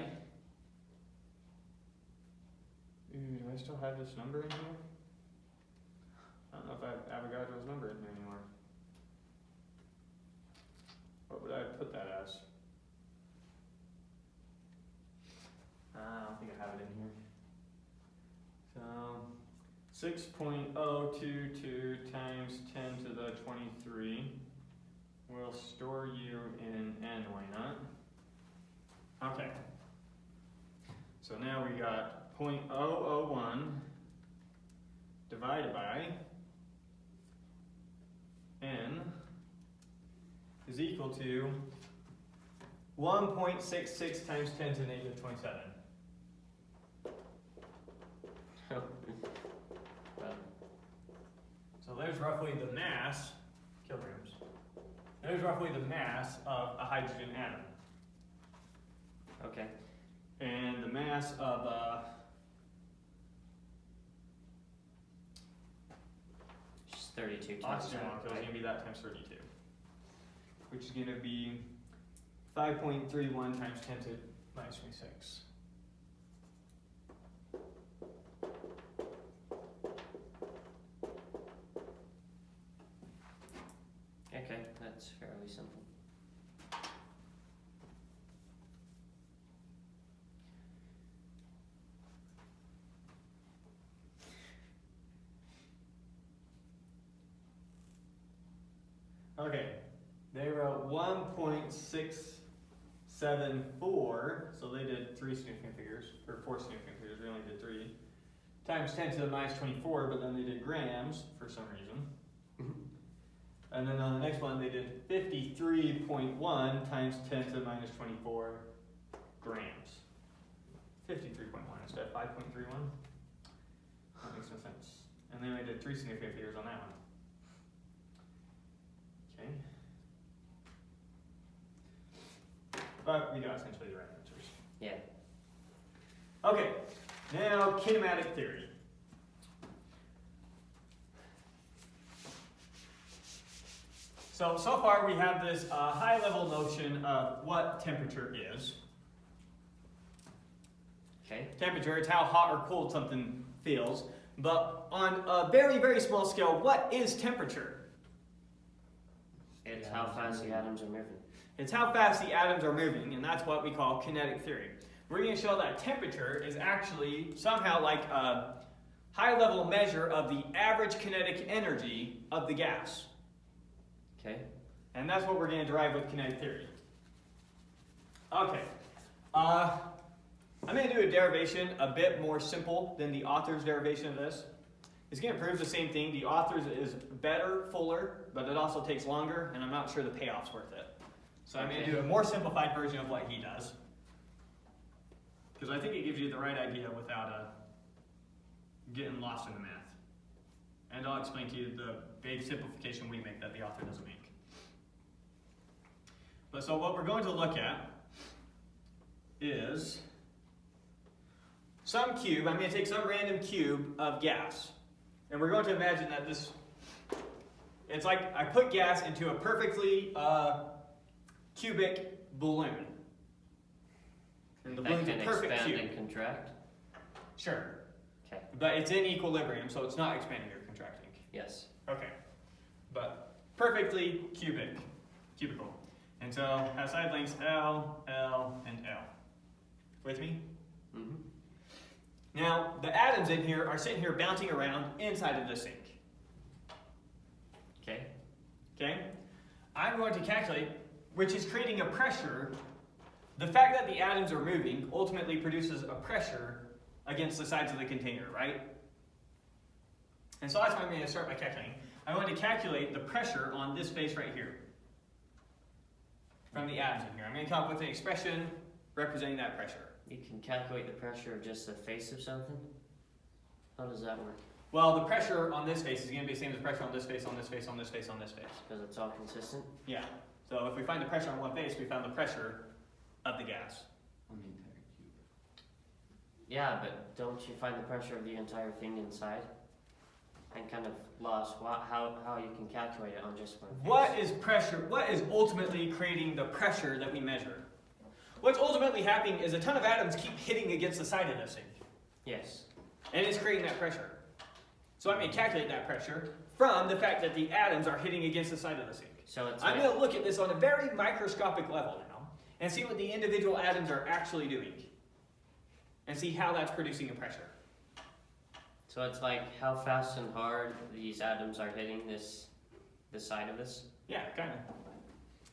do I still have this number in here? I don't know if I have Avogadro's number in here anymore. What would I put that as? I don't think I have it in here. So 6.022 times 10 to the 23 will store you in N, why not? Okay. So now we got 0.001 divided by N is equal to 1.66 times 10 to the negative 27. So there's roughly the mass, kilograms, there's roughly the mass of a hydrogen atom. Okay. And the mass of Just 32 times oxygen that, molecule is right? going to be that times 32, which is going to be 5.31 times 10 to minus 26. Okay, that's fairly simple. Okay, they wrote 1.674, so they did 3 significant figures, or 4 significant figures, we only did 3, times 10 to the minus 24, but then they did grams for some reason. And then on the next one, they did 53.1 times 10 to the minus 24 grams. 53.1 instead of 5.31. That makes no sense. And then we did 3 significant figures on that one. Okay. But we got essentially the right answers. Yeah. Okay, now kinematic theory. So far we have this high-level notion of what temperature is. Okay. Temperature, it's how hot or cold something feels. But on a very, very small scale, what is temperature? It's how fast the atoms are moving. It's how fast the atoms are moving, and that's what we call kinetic theory. We're going to show that temperature is actually somehow like a high-level measure of the average kinetic energy of the gas. Okay. And that's what we're going to derive with kinetic theory. Okay. I'm going to do a derivation a bit more simple than the author's derivation of this. It's going to prove the same thing. The author's is better, fuller, but it also takes longer, and I'm not sure the payoff's worth it. So I'm going to do a more simplified version of what he does. Because I think it gives you the right idea without getting lost in the math. And I'll explain to you the big simplification we make that the author doesn't make. But so what we're going to look at is some cube, I'm going to take some random cube of gas. And we're going to imagine that this, it's like I put gas into a perfectly cubic balloon. And the balloon's a perfect expand cube. and contract? Sure. Okay. But it's in equilibrium, so it's not expanding or contracting. Yes. Okay. But perfectly cubical. And so has side lengths L, L, and L. With me? Mm-hmm. Now, the atoms in here are sitting here bouncing around inside of the sink. Okay. Okay? I'm going to calculate, which is creating a pressure. The fact that the atoms are moving ultimately produces a pressure against the sides of the container, right? And so that's what I'm going to start by calculating. I want to calculate the pressure on this face right here from the atoms in here. I'm going to come up with an expression representing that pressure. You can calculate the pressure of just the face of something? How does that work? Well, the pressure on this face is going to be the same as the pressure on this face, on this face, on this face, on this face. Because it's all consistent? Yeah. So if we find the pressure on one face, we found the pressure of the gas. On the entire cube. Yeah, but don't you find the pressure of the entire thing inside? And kind of lost how you can calculate it on just one face. What is pressure? What is ultimately creating the pressure that we measure? What's ultimately happening is a ton of atoms keep hitting against the side of this thing. Yes. And it's creating that pressure. So I'm going to calculate that pressure from the fact that the atoms are hitting against the side of the sink. So it's I'm going to look at this on a very microscopic level now and see what the individual atoms are actually doing and see how that's producing a pressure. So it's like how fast and hard these atoms are hitting this side of this? Yeah, kind of.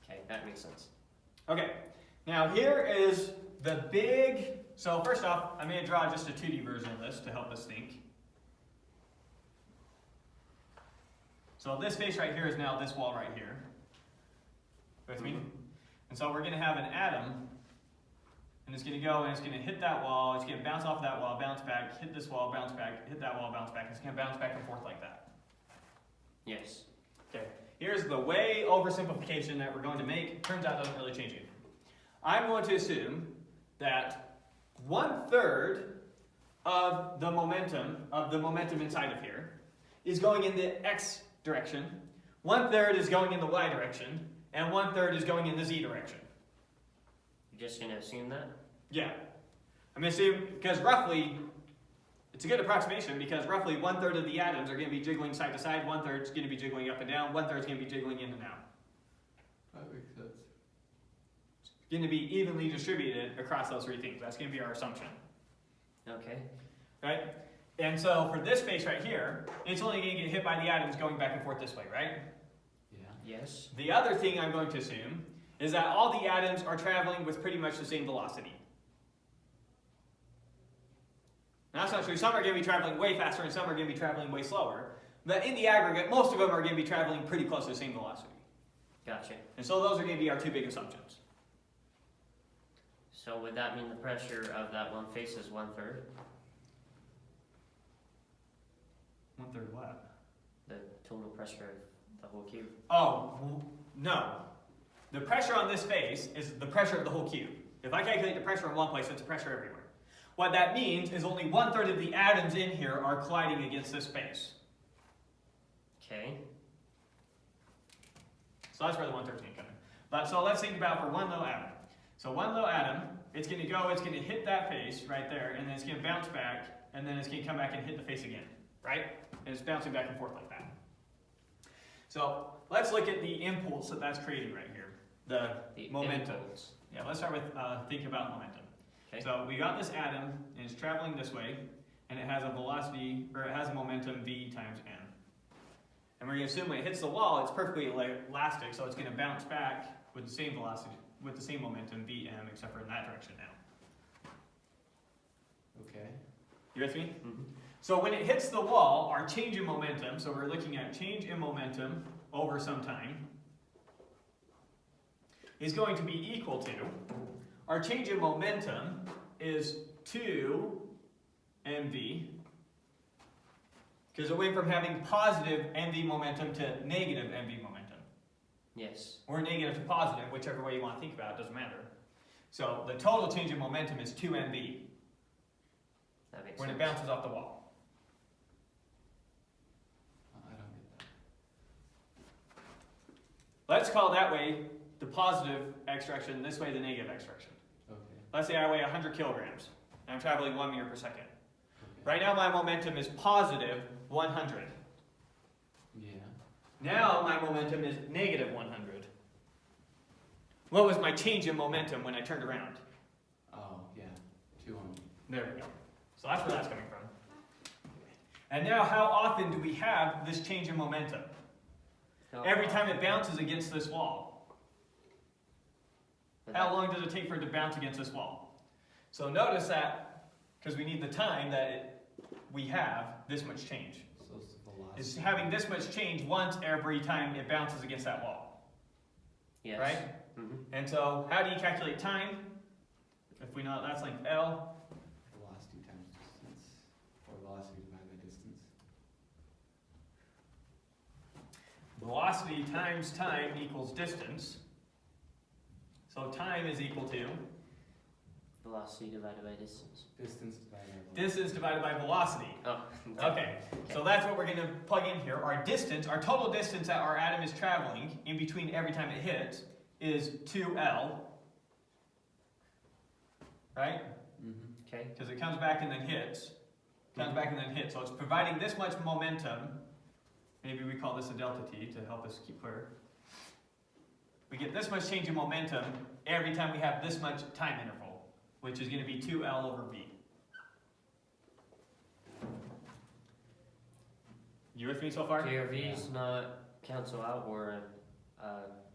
Okay, that makes sense. Okay, now here is the big, so first off, I'm going to draw just a 2D version of this to help us think. So this face right here is now this wall right here. With me? And so we're going to have an atom, and it's going to go and it's going to hit that wall, it's going to bounce off that wall, bounce back, hit this wall, bounce back, hit that wall, bounce back. It's going to bounce back and forth like that. Yes. Okay, here's the way oversimplification that we're going to make. Turns out it doesn't really change anything. I'm going to assume that 1/3 of the momentum inside of here is going in the x direction, 1/3 is going in the y direction, and 1/3 is going in the z direction. You're just going to assume that? Yeah. I'm going to assume, because roughly, it's a good approximation, because roughly 1/3 of the atoms are going to be jiggling side to side, 1/3 is going to be jiggling up and down, 1/3 is going to be jiggling in and out. That makes sense. It's going to be evenly distributed across those three things. That's going to be our assumption. Okay. Right? And so for this face right here, it's only going to get hit by the atoms going back and forth this way, right? Yeah. Yes. The other thing I'm going to assume is that all the atoms are traveling with pretty much the same velocity. Now, that's not true. Some are going to be traveling way faster and some are going to be traveling way slower. But in the aggregate, most of them are going to be traveling pretty close to the same velocity. Gotcha. And so those are going to be our two big assumptions. So would that mean the pressure of that one face is 1/3? 1/3 what? The total pressure of the whole cube? Oh, no. The pressure on this face is the pressure of the whole cube. If I calculate the pressure in one place, it's pressure everywhere. What that means is only 1/3 of the atoms in here are colliding against this face. Okay. So that's where the 1/3 is going to come in. But so let's think about for one little atom. So one little atom, it's going to go, it's going to hit that face right there, and then it's going to bounce back, and then it's going to come back and hit the face again, right? And it's bouncing back and forth like that. So let's look at the impulse that that's creating right here, the momentum. Impulse. Yeah, let's start with thinking about momentum. Okay. So we got this atom, and it's traveling this way, and it has a velocity, or it has a momentum v times m. And we're going to assume when it hits the wall, it's perfectly elastic, so it's going to bounce back with the same velocity, with the same momentum vm, except for in that direction now. Okay. You with me? Mm-hmm. So when it hits the wall, our change in momentum, so we're looking at change in momentum over some time, is going to be equal to, our change in momentum is 2 mv, because it went from having positive mv momentum to negative mv momentum. Yes. Or negative to positive, whichever way you want to think about it, doesn't matter. So the total change in momentum is 2 mv. That makes when sense. it bounces off the wall. I don't get that. Let's call that way the positive x direction, this way the negative x direction. Okay. Let's say I weigh 100 kilograms, and I'm traveling 1 meter per second. Okay. Right now my momentum is positive 100. Yeah. Now my momentum is negative 100. What was my change in momentum when I turned around? Oh, yeah. 200. There we go. So that's where that's coming from. And now how often do we have this change in momentum? Every time it bounces against this wall. How long does it take for it to bounce against this wall? So notice that, because we need the time that we have this much change. So it's the velocity. It's having this much change once every time it bounces against that wall. Yes. Right? Mm-hmm. And so how do you calculate time? If we know that's length L. Velocity times distance. Or velocity divided by distance. Velocity times time equals distance. So time is equal to Velocity divided by distance. Distance divided by velocity. distance divided by velocity. Oh. Okay, so that's what we're going to plug in here. Our distance, our total distance that our atom is traveling in between every time it hits is 2L. Right? Mm-hmm. Okay. Because it comes back and then hits. Comes back and then hits. So it's providing this much momentum. Maybe we call this a delta T to help us keep clear. We get this much change in momentum every time we have this much time interval, which is going to be 2L over V. You with me so far? Do your V's not cancel out or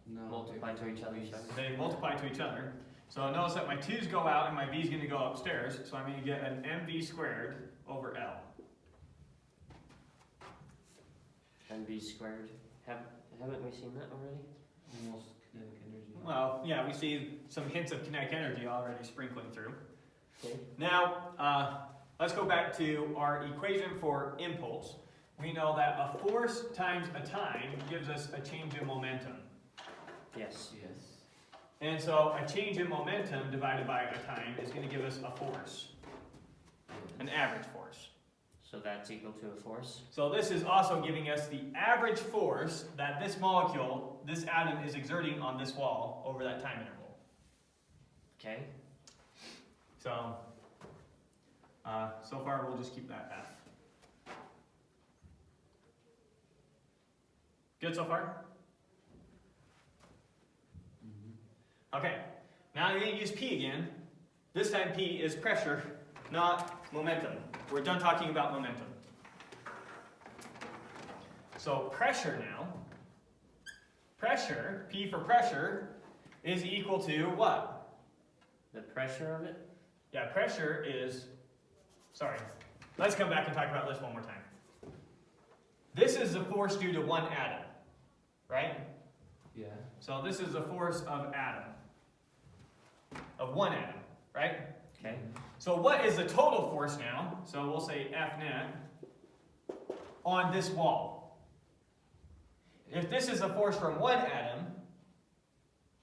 No. multiply to each other? They multiply to each other. So notice that my 2's go out and my V is going to go upstairs. So I'm going to get an mv squared over L. And V squared. Haven't we seen that already? Almost kinetic energy. Well, yeah, we see some hints of kinetic energy already sprinkling through. Okay. Now, let's go back to our equation for impulse. We know that a force times a time gives us a change in momentum. Yes. Yes. And so a change in momentum divided by a time is going to give us a force, an average force. So that's equal to a force. So this is also giving us the average force that this molecule, this atom, is exerting on this wall over that time interval. Okay. So, so far we'll just keep that F. Good so far? Mm-hmm. Okay, now I'm going to use P again. This time P is pressure, not momentum. We're done talking about momentum. So pressure now, pressure, P for pressure, is equal to what? The pressure of it? Yeah, pressure is, sorry, let's come back and talk about this one more time. This is the force due to one atom, right? Yeah. So this is the force of atom, of one atom, right? Okay. So what is the total force now? So we'll say F net on this wall. If this is the force from one atom,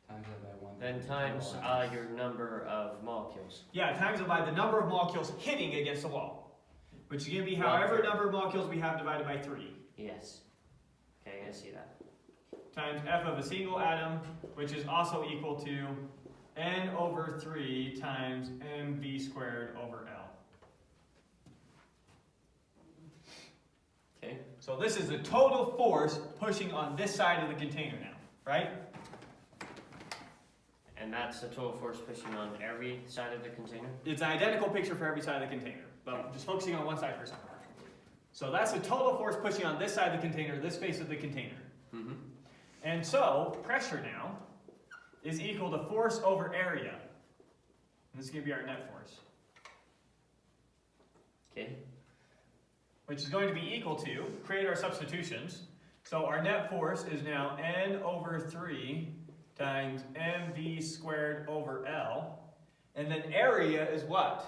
Times that by 1. Then times your number of molecules. yeah, times it by the number of molecules hitting against the wall, which is going to be however number of molecules we have divided by 3, Yes. Okay, I see that. times F of a single atom, which is also equal to N over 3 times mv squared over L. Okay. So this is the total force pushing on this side of the container now, right? And that's the total force pushing on every side of the container? It's an identical picture for every side of the container, but I'm just focusing on one side for a second. So that's the total force pushing on this side of the container, this face of the container. Mm-hmm. And so pressure now is equal to force over area. And this is going to be our net force, Okay. which is going to be equal to, create our substitutions. So our net force is now N over 3 times mv squared over L. And then area is what?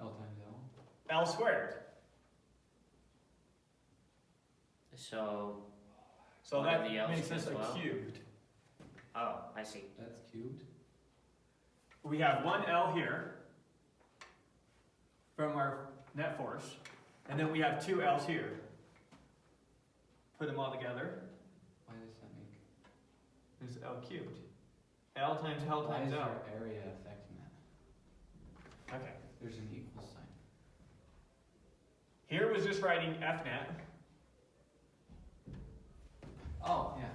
L times L. L squared. So So What are the that L's makes this a as well? cubed. oh, I see. That's cubed. we have one L here from our net force, and then we have two L's here. Put them all together. Why does that make? There's L cubed. L times L Why times is L. our area affecting that? Okay. There's an equal sign. Here was just writing F net. Oh, yeah.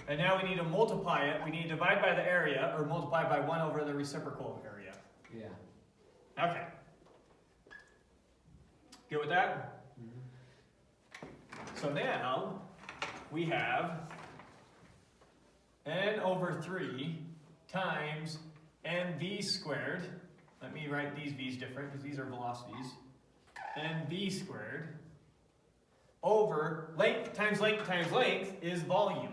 And now we need to multiply it. We need to divide by the area, or multiply by 1 over the reciprocal area. Yeah. Okay. Good with that? Mm-hmm. So now, we have n over 3 times mv squared. Let me write these v's different, because these are velocities. mv squared over length times length times length is volume.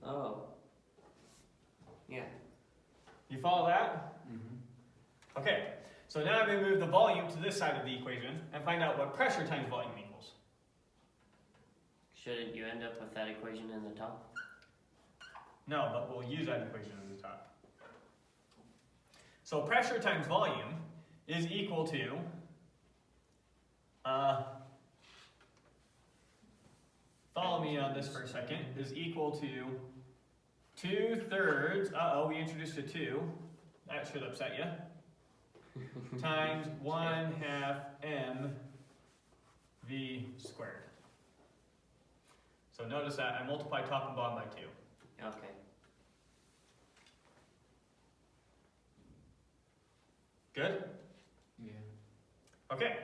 Oh. Yeah. You follow that? Mm-hmm. Okay, so now I'm going to move the volume to this side of the equation and find out what pressure times volume equals. Shouldn't you end up with that equation in the top? No, but we'll use that equation at the top. So pressure times volume is equal to follow me on this for a second, is equal to 2/3, we introduced a 2, that should upset you, times 1/2 mv squared. So notice that I multiply top and bottom by 2. Okay. Good? Yeah. Okay.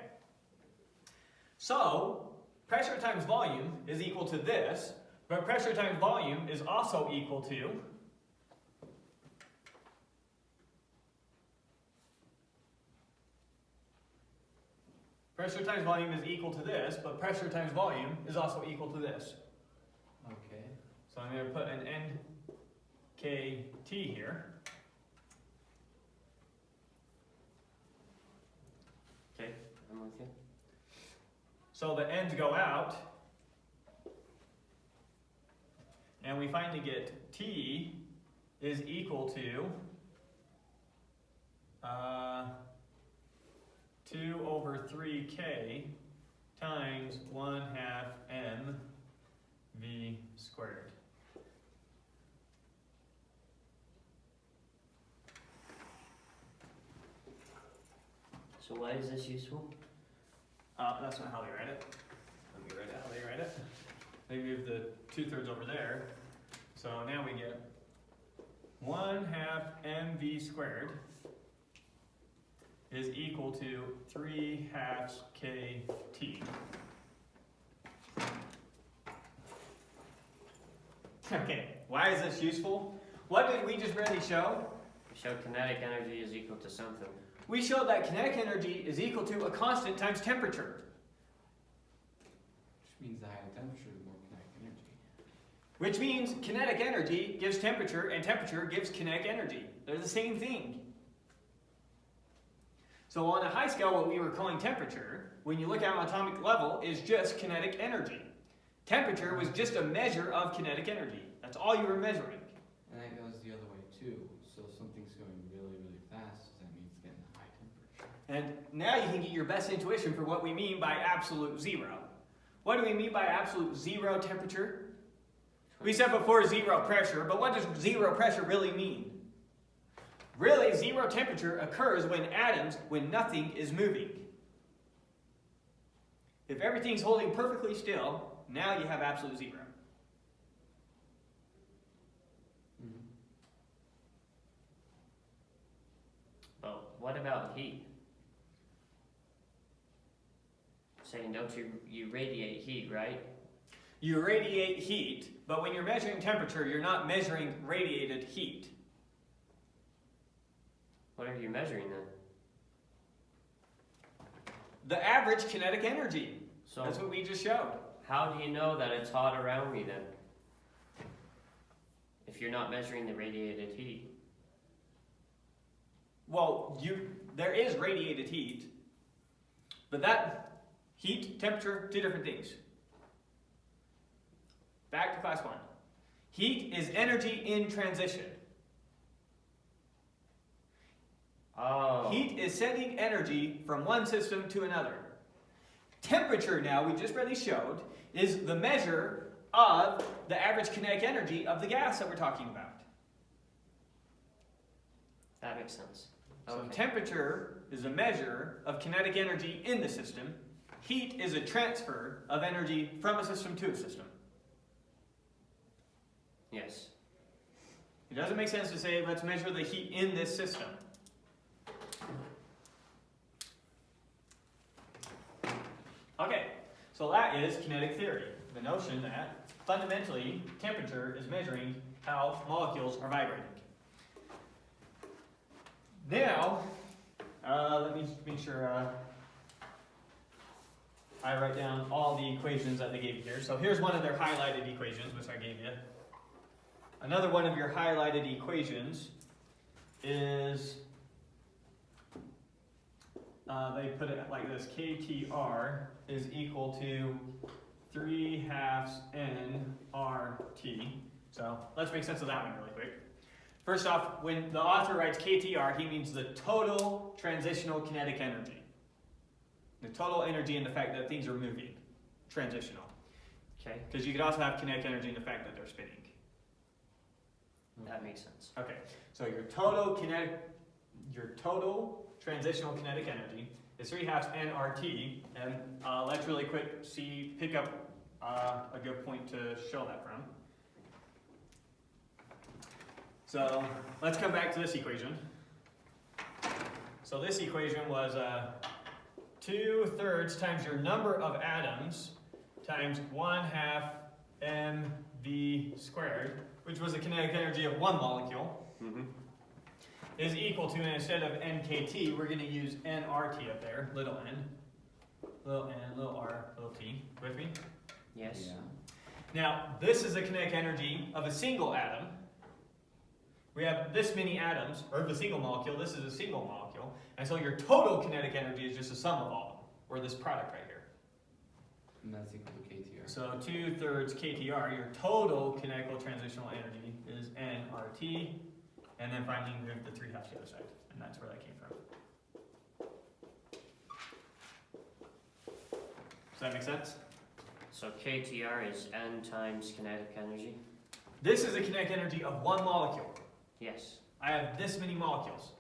So, pressure times volume is equal to this, but pressure times volume is also equal to pressure times volume is equal to this, but pressure times volume is also equal to this. Okay. So I'm going to put an NKT here. Okay, I'm with you. So the ends go out, and we finally get T is equal to 2 over 3K times 1/2 mv squared. So why is this useful? That's not how they write it. Let me write it how they write it. They move the 2/3 over there. So now we get 1/2 mv squared is equal to 3/2 kt. Okay, why is this useful? What did we just really show? We showed kinetic energy is equal to something. We showed that kinetic energy is equal to a constant times temperature. Which means the higher temperature, the more kinetic energy. Which means kinetic energy gives temperature, and temperature gives kinetic energy. They're the same thing. So on a high scale, what we were calling temperature, when you look at an atomic level, is just kinetic energy. Temperature was just a measure of kinetic energy. That's all you were measuring. And that goes the other way too. So if something's going really, really fast, that means it's getting a high temperature. And now you can get your best intuition for what we mean by absolute zero. What do we mean by absolute zero temperature? We said before zero pressure, but what does zero pressure really mean? Really, zero temperature occurs when nothing is moving. If everything's holding perfectly still, now you have absolute zero. Mm-hmm. But what about heat? Saying don't you radiate heat, right? You radiate heat, but when you're measuring temperature, you're not measuring radiated heat. What are you measuring then? The average kinetic energy. So That's what we just showed. how do you know that it's hot around me then? If you're not measuring the radiated heat. Well, there is radiated heat, but that heat, temperature, two different things. Back to class 1. Heat is energy in transition. Oh. Heat is sending energy from one system to another. Temperature, now, we just barely showed, is the measure of the average kinetic energy of the gas that we're talking about. That makes sense. So Okay. temperature is a measure of kinetic energy in the system. Heat is a transfer of energy from a system to a system. Yes. It doesn't make sense to say, let's measure the heat in this system. Okay, so that is kinetic theory. The notion that fundamentally temperature is measuring how molecules are vibrating. Now, let me make sure I write down all the equations that they gave you here. So here's one of their highlighted equations, which I gave you. Another one of your highlighted equations is, they put it like this: KTR is equal to 3/2 nRT. So let's make sense of that one really quick. First off, when the author writes KTR, he means the total transitional kinetic energy. The total energy in the fact that things are moving. Transitional. Okay. Because you could also have kinetic energy in the fact that they're spinning. That makes sense. Okay, so your total transitional kinetic energy is 3/2 nRT, and let's really quick pick up a good point to show that from. So let's come back to this equation. So this equation was 2/3 times your number of atoms times 1/2 mv squared, which was the kinetic energy of one molecule, is equal to, and instead of nkt, we're going to use nRT up there, little n, little r, little t. With me? Yes. Yeah. Now, this is the kinetic energy of a single atom. We have this many atoms, or the single molecule. This is a single molecule. And so your total kinetic energy is just a sum of all of them, or this product right here. And that's equal to KTR. So 2/3 KTR, your total kinetical transitional energy is nRT. And then finally move the 3/2 to the other side. And that's where that came from. Does that make sense? So KTR is N times kinetic energy? This is the kinetic energy of one molecule. Yes. I have this many molecules.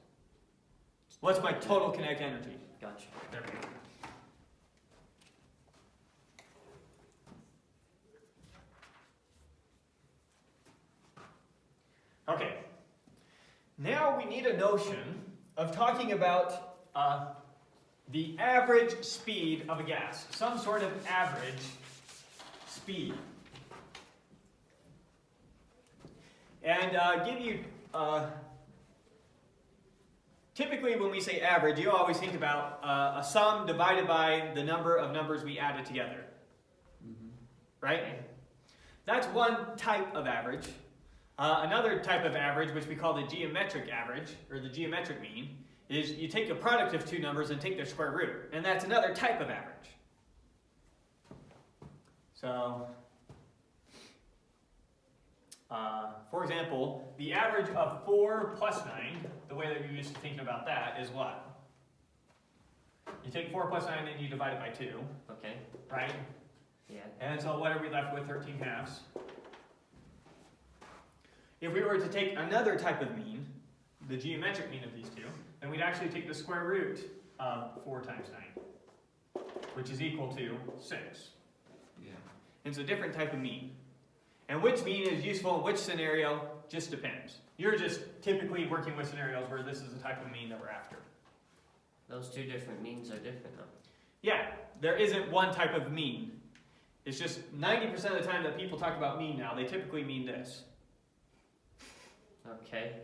What's my total kinetic energy? Gotcha. There we go. Okay. Now we need a notion of talking about the average speed of a gas. Some sort of average speed. And give you, typically when we say average, you always think about a sum divided by the number of numbers we added together. Right? That's one type of average. Another type of average, which we call the geometric average, or the geometric mean, is you take the product of two numbers and take their square root. And that's another type of average. So, for example, the average of 4 plus 9, the way that you're used to thinking about that is what? You take 4 plus 9 and you divide it by 2, Okay. right? Yeah. And so what are we left with? 13/2. If we were to take another type of mean, the geometric mean of these two, then we'd actually take the square root of 4 times 9, which is equal to 6. Yeah. It's a different type of mean. And which mean is useful in which scenario just depends. You're just typically working with scenarios where this is the type of mean that we're after. Those two different means are different though. Yeah, there isn't one type of mean. It's just 90% of the time that people talk about mean now, they typically mean this. Okay.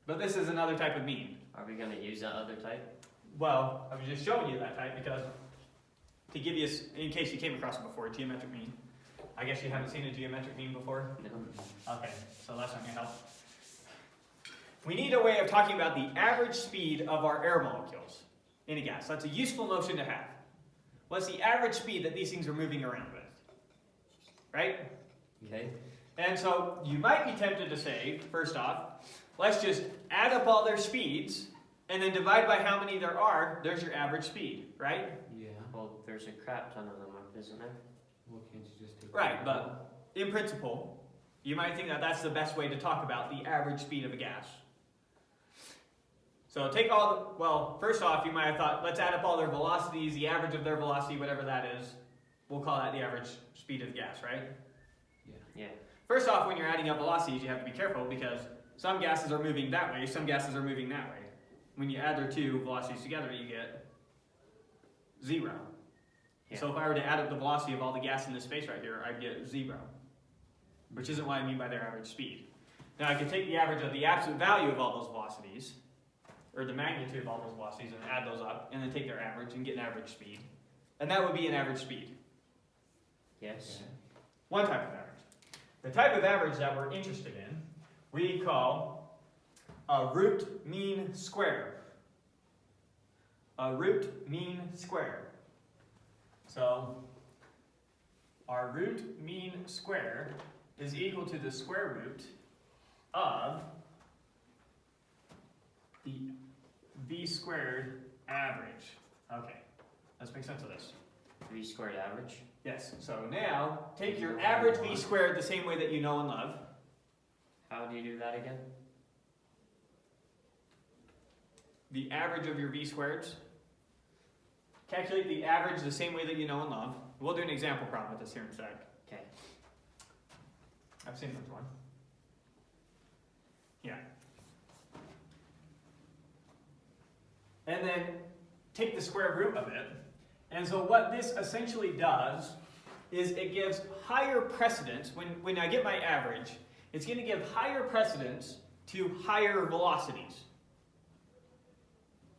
But this is another type of mean. Are we going to use that other type? Well, I was just showing you that type because to give you, in case you came across it before, geometric mean. I guess you haven't seen a geometric mean before? No. Okay, so that's not going to help. We need a way of talking about the average speed of our air molecules in a gas. That's a useful notion to have. What's the average speed that these things are moving around with? Right? Okay. And so you might be tempted to say, first off, let's just add up all their speeds and then divide by how many there are. There's your average speed, right? Yeah. Well, there's a crap ton of them, isn't there? Well, can't you just take Right, but in principle, you might think that that's the best way to talk about the average speed of a gas. So take all the, well, first off, you might have thought, let's add up all their velocities, the average of their velocity, whatever that is. We'll call that the average speed of the gas, right? Yeah. First off, when you're adding up velocities, you have to be careful because some gases are moving that way, some gases are moving that way. When you add their two velocities together, you get 0. Yeah. So if I were to add up the velocity of all the gas in this space right here, I'd get 0, which isn't what I mean by their average speed. Now I could take the average of the absolute value of all those velocities, or the magnitude of all those velocities, and add those up, and then take their average and get an average speed. And that would be an average speed. Yes. Okay. One type of average. The type of average that we're interested in, we call a root mean square. A root mean square. So, our root mean square is equal to the square root of the v squared average. Okay, let's make sense of this. V squared average. Yes, so now take your average v squared the same way that you know and love. How do you do that again? The average of your v squareds. Calculate the average the same way that you know and love. We'll do an example problem with this here in a sec. Okay. I've seen this one. Yeah. And then take the square root of it. And so what this essentially does is it gives higher precedence. When I get my average, it's going to give higher precedence to higher velocities.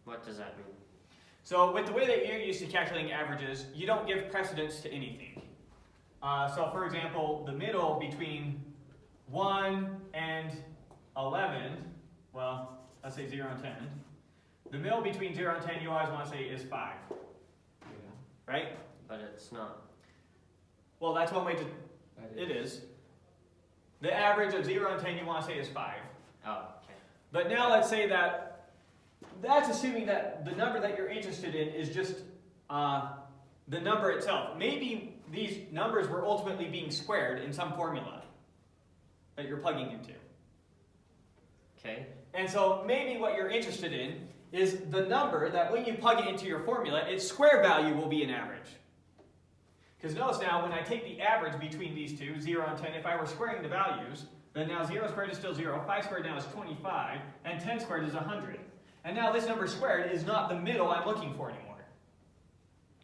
What does that mean? So with the way that you're used to calculating averages, you don't give precedence to anything. So for example, the middle between 1 and 11, well, let's say 0 and 10. The middle between 0 and 10 you always want to say is 5. Yeah. Right? But it's not. Well, that's one way to, it is. The average of 0 and 10 you want to say is 5. Oh, okay. But now let's say that's assuming that the number that you're interested in is just the number itself. Maybe these numbers were ultimately being squared in some formula that you're plugging into. Okay. And so maybe what you're interested in is the number that when you plug it into your formula, its square value will be an average. Because notice now, when I take the average between these two, 0 and 10, if I were squaring the values, then now 0 squared is still 0, 5 squared now is 25, and 10 squared is 100. And now this number squared is not the middle I'm looking for anymore.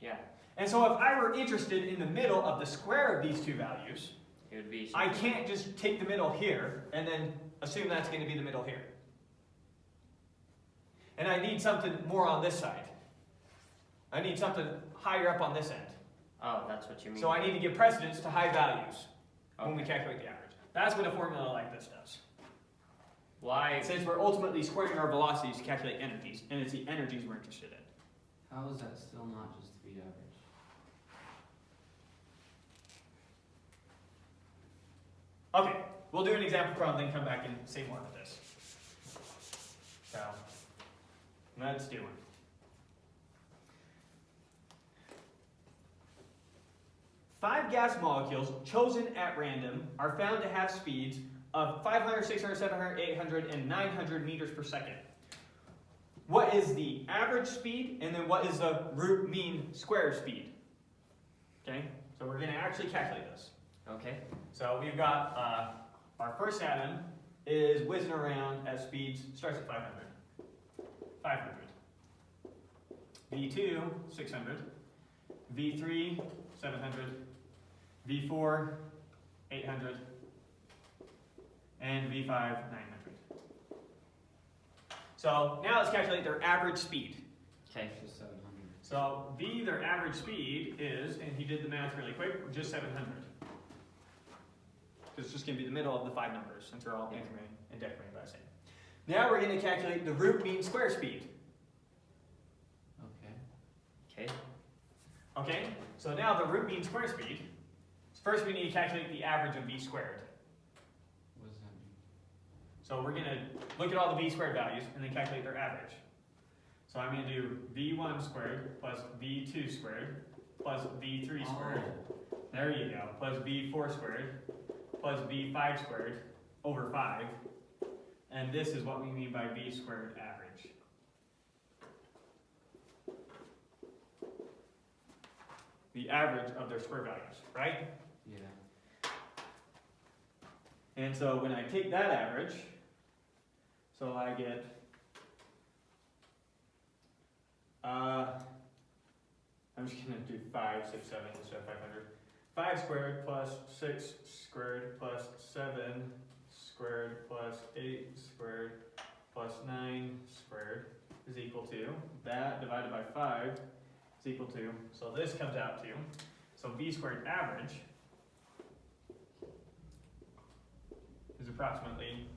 Yeah. And so if I were interested in the middle of the square of these two values, It would be. I can't just take the middle here and then assume that's going to be the middle here. And I need something more on this side. I need something higher up on this end. Oh, that's what you mean. So I need to give precedence to high values when we Okay. calculate the average. That's what a formula like this does. Why? Since we're ultimately squaring our velocities to calculate energies, and it's the energies we're interested in. How is that still not just the average? Okay, we'll do an example problem, then come back and say more with this. So, let's do it. Five gas molecules chosen at random are found to have speeds of 500, 600, 700, 800, and 900 meters per second. What is the average speed, and then what is the root mean square speed? Okay, so we're going to actually calculate this. Okay. So we've got our first atom is whizzing around at speeds, starts at 500. 500. V2, 600. V3, 700. V4, 800. And V5, 900. So now let's calculate their average speed. Okay. Just 700. So V, their average speed is, and he did the math really quick, just 700. Because it's just going to be the middle of the five numbers, since they're all incrementing and decrementing by the same. Now we're going to calculate the root mean square speed. Okay. Okay. Okay, so now the root mean square speed, first we need to calculate the average of V squared. So we're going to look at all the v squared values and then calculate their average. So I'm going to do v1 squared plus v2 squared plus v3 squared. There you go. Plus v4 squared plus v5 squared over 5. And this is what we mean by v squared average. The average of their square values, right? Yeah. And so when I take that average, so I get, I'm just going to do 5, 6, 7 instead of 500. 5 squared plus 6 squared plus 7 squared plus 8 squared plus 9 squared is equal to, that divided by 5 is equal to, so this comes out to, so v squared average is approximately,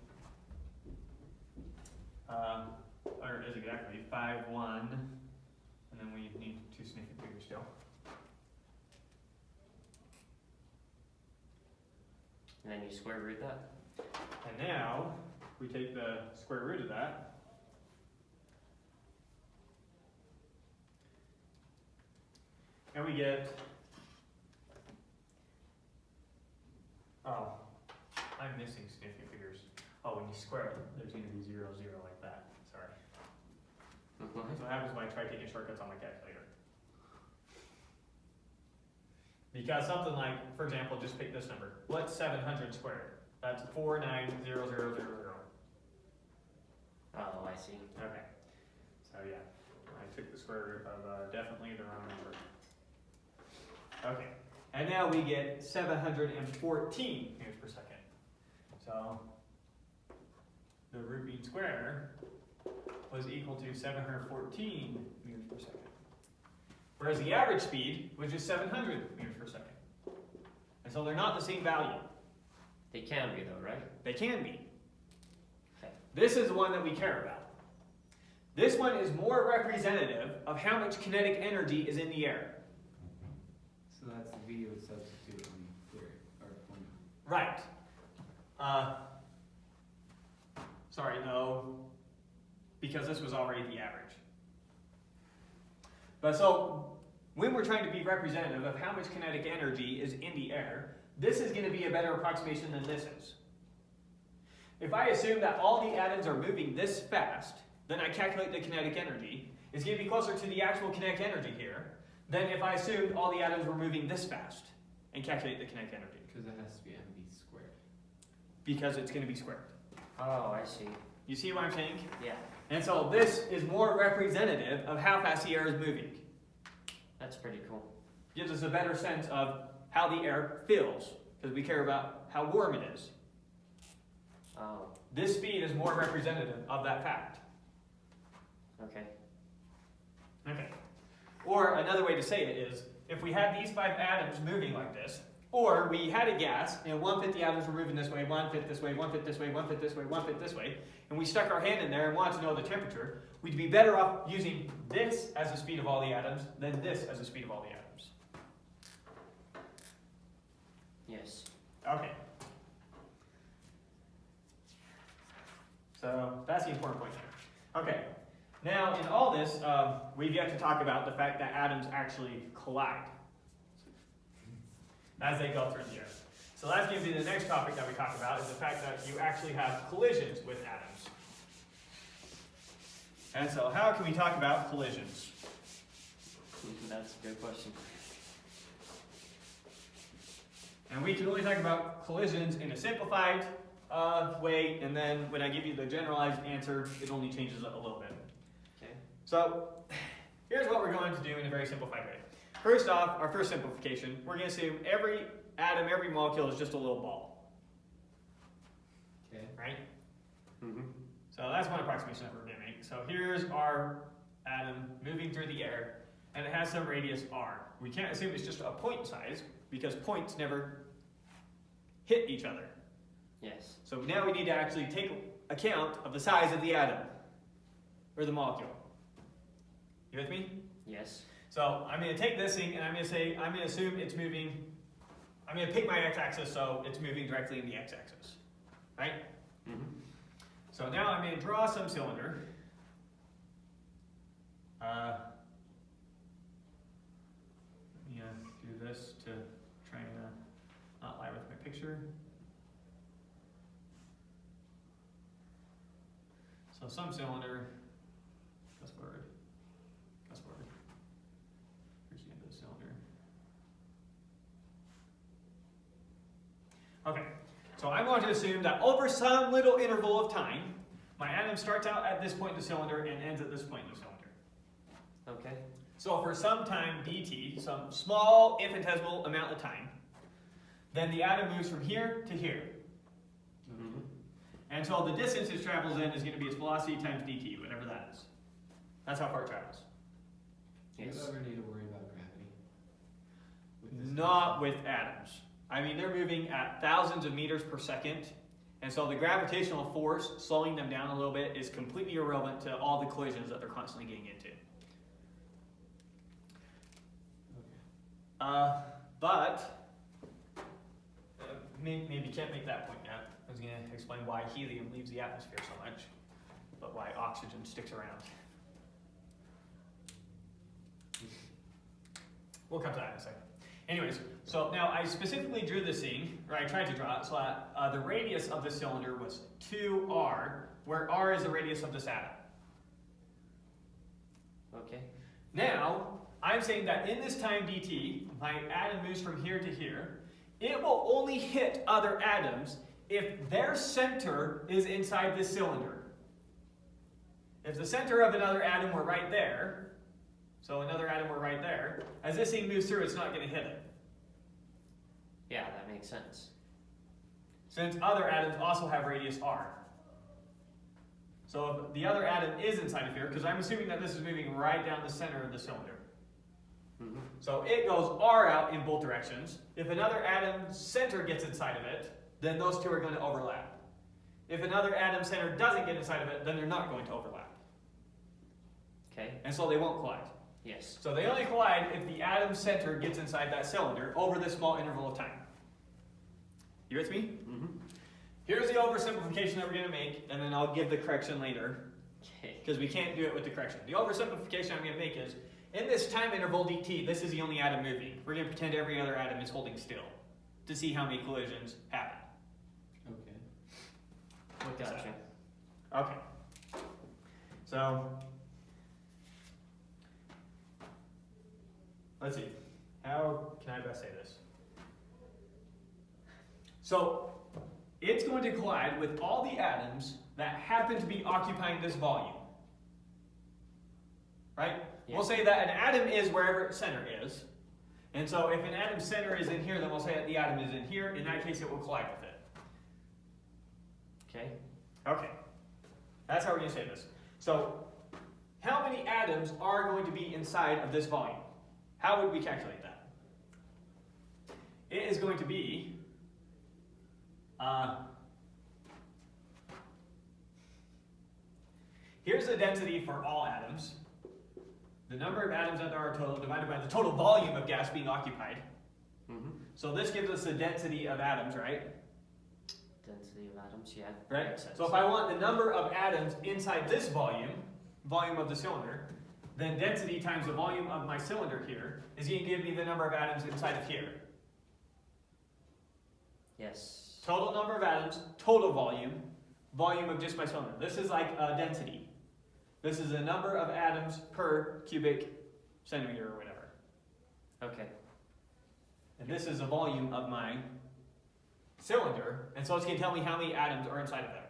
or is exactly 5, 1, and then we need 2 significant figures still. And then you square root that? And now, we take the square root of that, and we get, oh, I'm missing significant figures. Oh, when you square it, there's going to be 0, 0 like that. Sorry. That's what happens when I try taking shortcuts on my calculator. Because something like, for example, just pick this number. What's 700 squared? That's 490,000. Oh, I see. Okay. So yeah, I took the square root of definitely the wrong number. Okay. And now we get 714 meters per second. So the root mean square was equal to 714 meters per second. Whereas the average speed was just 700 meters per second. And so they're not the same value. They can be though, right? They can be. Okay. This is the one that we care about. This one is more representative of how much kinetic energy is in the air. So that's the V you would substitute in theory, or formula. Right. Sorry, no. Because this was already the average. But so, when we're trying to be representative of how much kinetic energy is in the air, this is going to be a better approximation than this is. If I assume that all the atoms are moving this fast, then I calculate the kinetic energy. It's going to be closer to the actual kinetic energy here than if I assumed all the atoms were moving this fast and calculate the kinetic energy. Because it has to be mv squared. Because it's going to be squared. Oh, I see. You see what I'm saying? Yeah. And so this is more representative of how fast the air is moving. That's pretty cool. Gives us a better sense of how the air feels, because we care about how warm it is. Oh, This speed is more representative of that fact. okay. Okay. Or another way to say it is, if we had these 5 atoms moving like this, or we had a gas, and 1/5 the atoms were moving this way, 1/5 this way, 1/5 this way, 1/5 this way, 1/5 this way, and we stuck our hand in there and wanted to know the temperature, we'd be better off using this as the speed of all the atoms than this as the speed of all the atoms. Yes. Okay. So that's the important point there. Okay. Now, in all this, we've yet to talk about the fact that atoms actually collide as they go through the air. So that's going to be the next topic that we talk about, is the fact that you actually have collisions with atoms. And so how can we talk about collisions? That's a good question. And we can only talk about collisions in a simplified way, and then when I give you the generalized answer, it only changes a little bit. Okay. So here's what we're going to do in a very simplified way. First off, our first simplification, we're going to assume every atom, every molecule is just a little ball. Okay. Right? Mm-hmm. So that's one approximation that we're going to make. So here's our atom moving through the air, and it has some radius r. We can't assume it's just a point size, because points never hit each other. Yes. So now we need to actually take account of the size of the atom, or the molecule. You with me? Yes. So I'm going to take this thing and I'm going to assume it's moving, I'm going to pick my x-axis so it's moving directly in the x-axis, right? Mm-hmm. So now I'm going to draw some cylinder. Let me do this to try and not lie with my picture. So some cylinder, goes forward. Here's the end of the cylinder. Okay, so I'm going to assume that over some little interval of time, my atom starts out at this point in the cylinder and ends at this point in the cylinder. Okay. So for some time dt, some small infinitesimal amount of time, then the atom moves from here to here. Mm-hmm. And so the distance it travels in is going to be its velocity times dt, whatever that is. That's how far it travels. Do you ever need to worry about gravity? Not with atoms. I mean, they're moving at thousands of meters per second, and so the gravitational force slowing them down a little bit is completely irrelevant to all the collisions that they're constantly getting into. But maybe can't make that point yet. I was going to explain why helium leaves the atmosphere so much, but why oxygen sticks around. We'll come to that in a second. Anyways, so now I specifically drew this thing, or I tried to draw it, so that the radius of the cylinder was 2r, where r is the radius of this atom. Okay. Now, I'm saying that in this time dt, my atom moves from here to here. It will only hit other atoms if their center is inside this cylinder. If the center of another atom were right there, so another atom were right there, as this thing moves through, it's not going to hit it. Yeah, that makes sense. Since other atoms also have radius r. So if the other atom is inside of here, because I'm assuming that this is moving right down the center of the cylinder. Mm-hmm. So it goes r out in both directions. If another atom's center gets inside of it, then those two are going to overlap. If another atom's center doesn't get inside of it, then they're not going to overlap. Okay. And so they won't collide. Yes. So they only collide if the atom's center gets inside that cylinder over this small interval of time. You with me? Mm-hmm. Here's the oversimplification that we're going to make, and then I'll give the correction later, Okay. because we can't do it with the correction. The oversimplification I'm going to make is, in this time interval dt, this is the only atom moving. We're going to pretend every other atom is holding still to see how many collisions happen. Okay. Gotcha. Okay. So, let's see. How can I best say this? So, it's going to collide with all the atoms that happen to be occupying this volume. Right? Yeah. We'll say that an atom is wherever its center is. And so if an atom's center is in here, then we'll say that the atom is in here. In that case, it will collide with it. Okay. Okay. That's how we're going to say this. So, how many atoms are going to be inside of this volume? How would we calculate that? It is going to be here's the density for all atoms. The number of atoms that there are total divided by the total volume of gas being occupied. Mm-hmm. So this gives us the density of atoms, right? Density of atoms, yeah. Right? Makes sense. So if I want the number of atoms inside this volume of the cylinder, then density times the volume of my cylinder here is going to give me the number of atoms inside of here. Yes. Total number of atoms, total volume, volume of just my cylinder. This is like a density. This is the number of atoms per cubic centimeter or whatever. Okay. And this is the volume of my cylinder, and so it's going to tell me how many atoms are inside of there.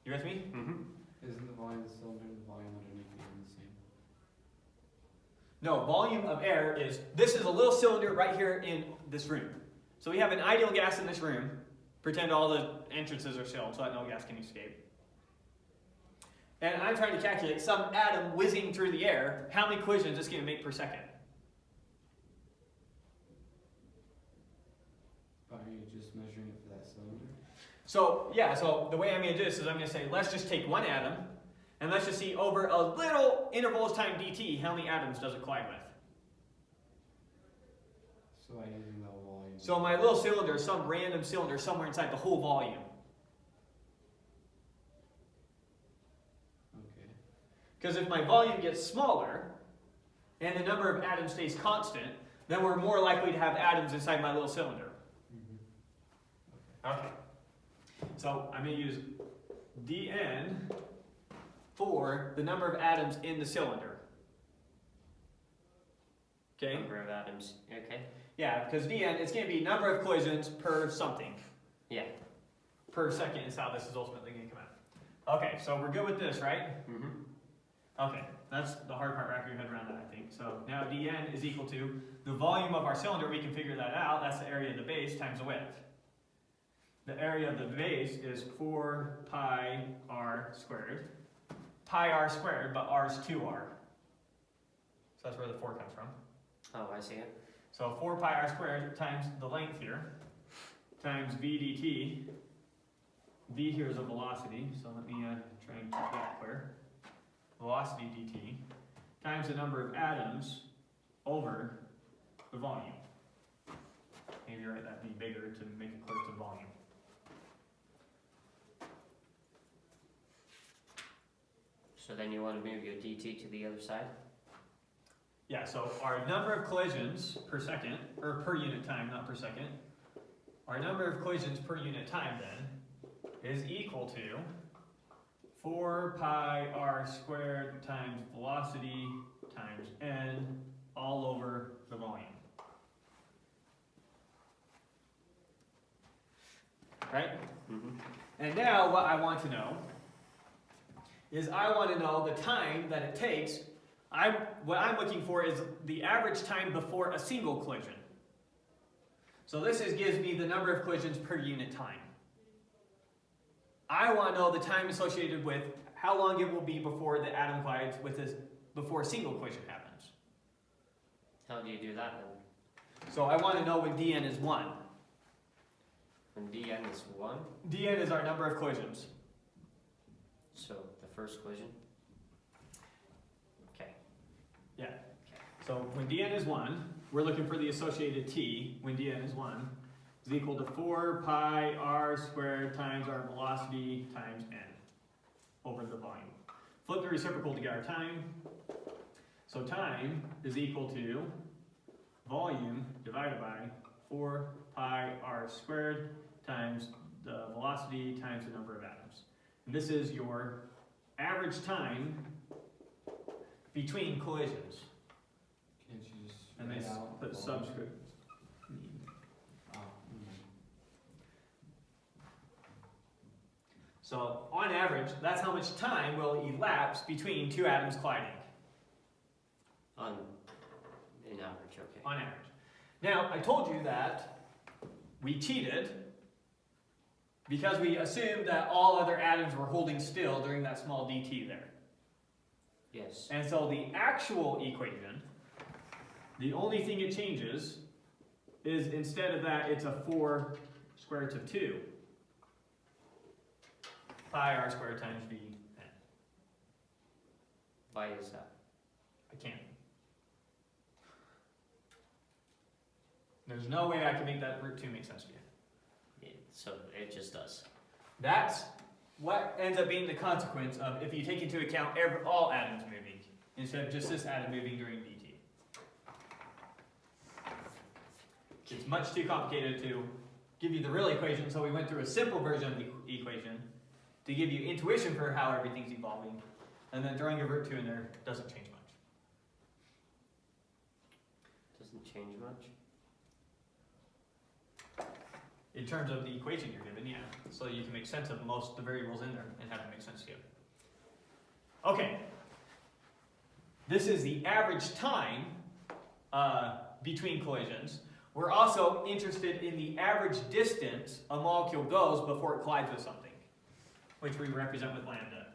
You with me? Mm-hmm. Isn't the volume of the cylinder and the volume underneath being the same? No, volume of air is, this is a little cylinder right here in this room. So we have an ideal gas in this room. Pretend all the entrances are sealed so that no gas can escape. And I'm trying to calculate some atom whizzing through the air, how many collisions it's going to make per second. Are you just measuring it for that cylinder? So, yeah, so the way I'm going to do this is I'm going to say, let's just take one atom, and let's just see over a little interval of time dt, how many atoms does it collide with. So I using the volume. So my little cylinder is some random cylinder somewhere inside the whole volume. Because if my volume gets smaller, and the number of atoms stays constant, then we're more likely to have atoms inside my little cylinder. Okay. So I'm going to use dn for the number of atoms in the cylinder. Okay? Number of atoms. Okay. Yeah, because dn, it's going to be number of collisions per something. Yeah. Per second is how this is ultimately going to come out. Okay, so we're good with this, right? Mm-hmm. Okay, that's the hard part, wrap your head around that, I think. So now dn is equal to the volume of our cylinder. We can figure that out. That's the area of the base times the width. The area of the base is 4 pi r squared. Pi r squared, but r is 2r. So that's where the 4 comes from. Oh, I see it. So 4 pi r squared times the length here, times v dt. V here is a velocity, so let me try and keep that clear. Velocity dt times the number of atoms over the volume. Maybe write that v bigger to make it clear to volume. So then you want to move your dt to the other side? Yeah, so our number of collisions per second, or per unit time, not per second, our number of collisions per unit time then is equal to 4 pi r squared times velocity times n all over the volume. Right? Mm-hmm. And now what I want to know is I want to know the time that it takes. What I'm looking for is the average time before a single collision. So this gives me the number of collisions per unit time. I want to know the time associated with how long it will be before the atom collides with this, before a single collision happens. How do you do that then? So I want to know when dn is 1. When dn is 1? dn is our number of collisions. So the first collision? Okay. Yeah. So when dn is 1, we're looking for the associated t when dn is 1 is equal to 4 pi r squared times our velocity times n over the volume. Flip the reciprocal to get our time. So time is equal to volume divided by 4 pi r squared times the velocity times the number of atoms. And this is your average time between collisions. Can't you just And they write out put the volume? subscript. Oh, So on average, that's how much time will elapse between two atoms colliding. In average, okay. On average. Now, I told you that we cheated because we assumed that all other atoms were holding still during that small dt there. Yes. And so the actual equation, the only thing it changes is instead of that, it's a 4 square root of 2 pi r squared times v n. Why is that? I can't. There's no way I can make that root 2 make sense to you. So it just does. That's what ends up being the consequence of if you take into account all atoms moving instead of just this atom moving during dt. It's much too complicated to give you the real equation, so we went through a simple version of the equation to give you intuition for how everything's evolving, and then throwing a root 2 in there doesn't change much. Doesn't change much. In terms of the equation you're given, yeah. So you can make sense of most of the variables in there and have it make sense to you. Okay. This is the average time between collisions. We're also interested in the average distance a molecule goes before it collides with something, which we represent with lambda.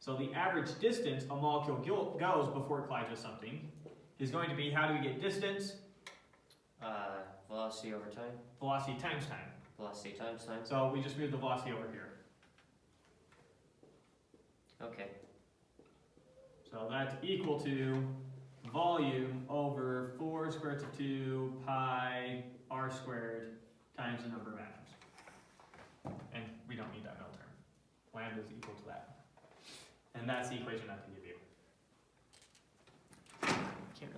So the average distance a molecule goes before it collides with something is going to be, how do we get distance? Velocity over time. Velocity times time. Velocity times time. So we just move the velocity over here. Okay. So that's equal to volume over 4 square root of 2 pi r squared times the number of atoms. And we don't need that middle term. Lambda is equal to that. And that's the equation I have to give you.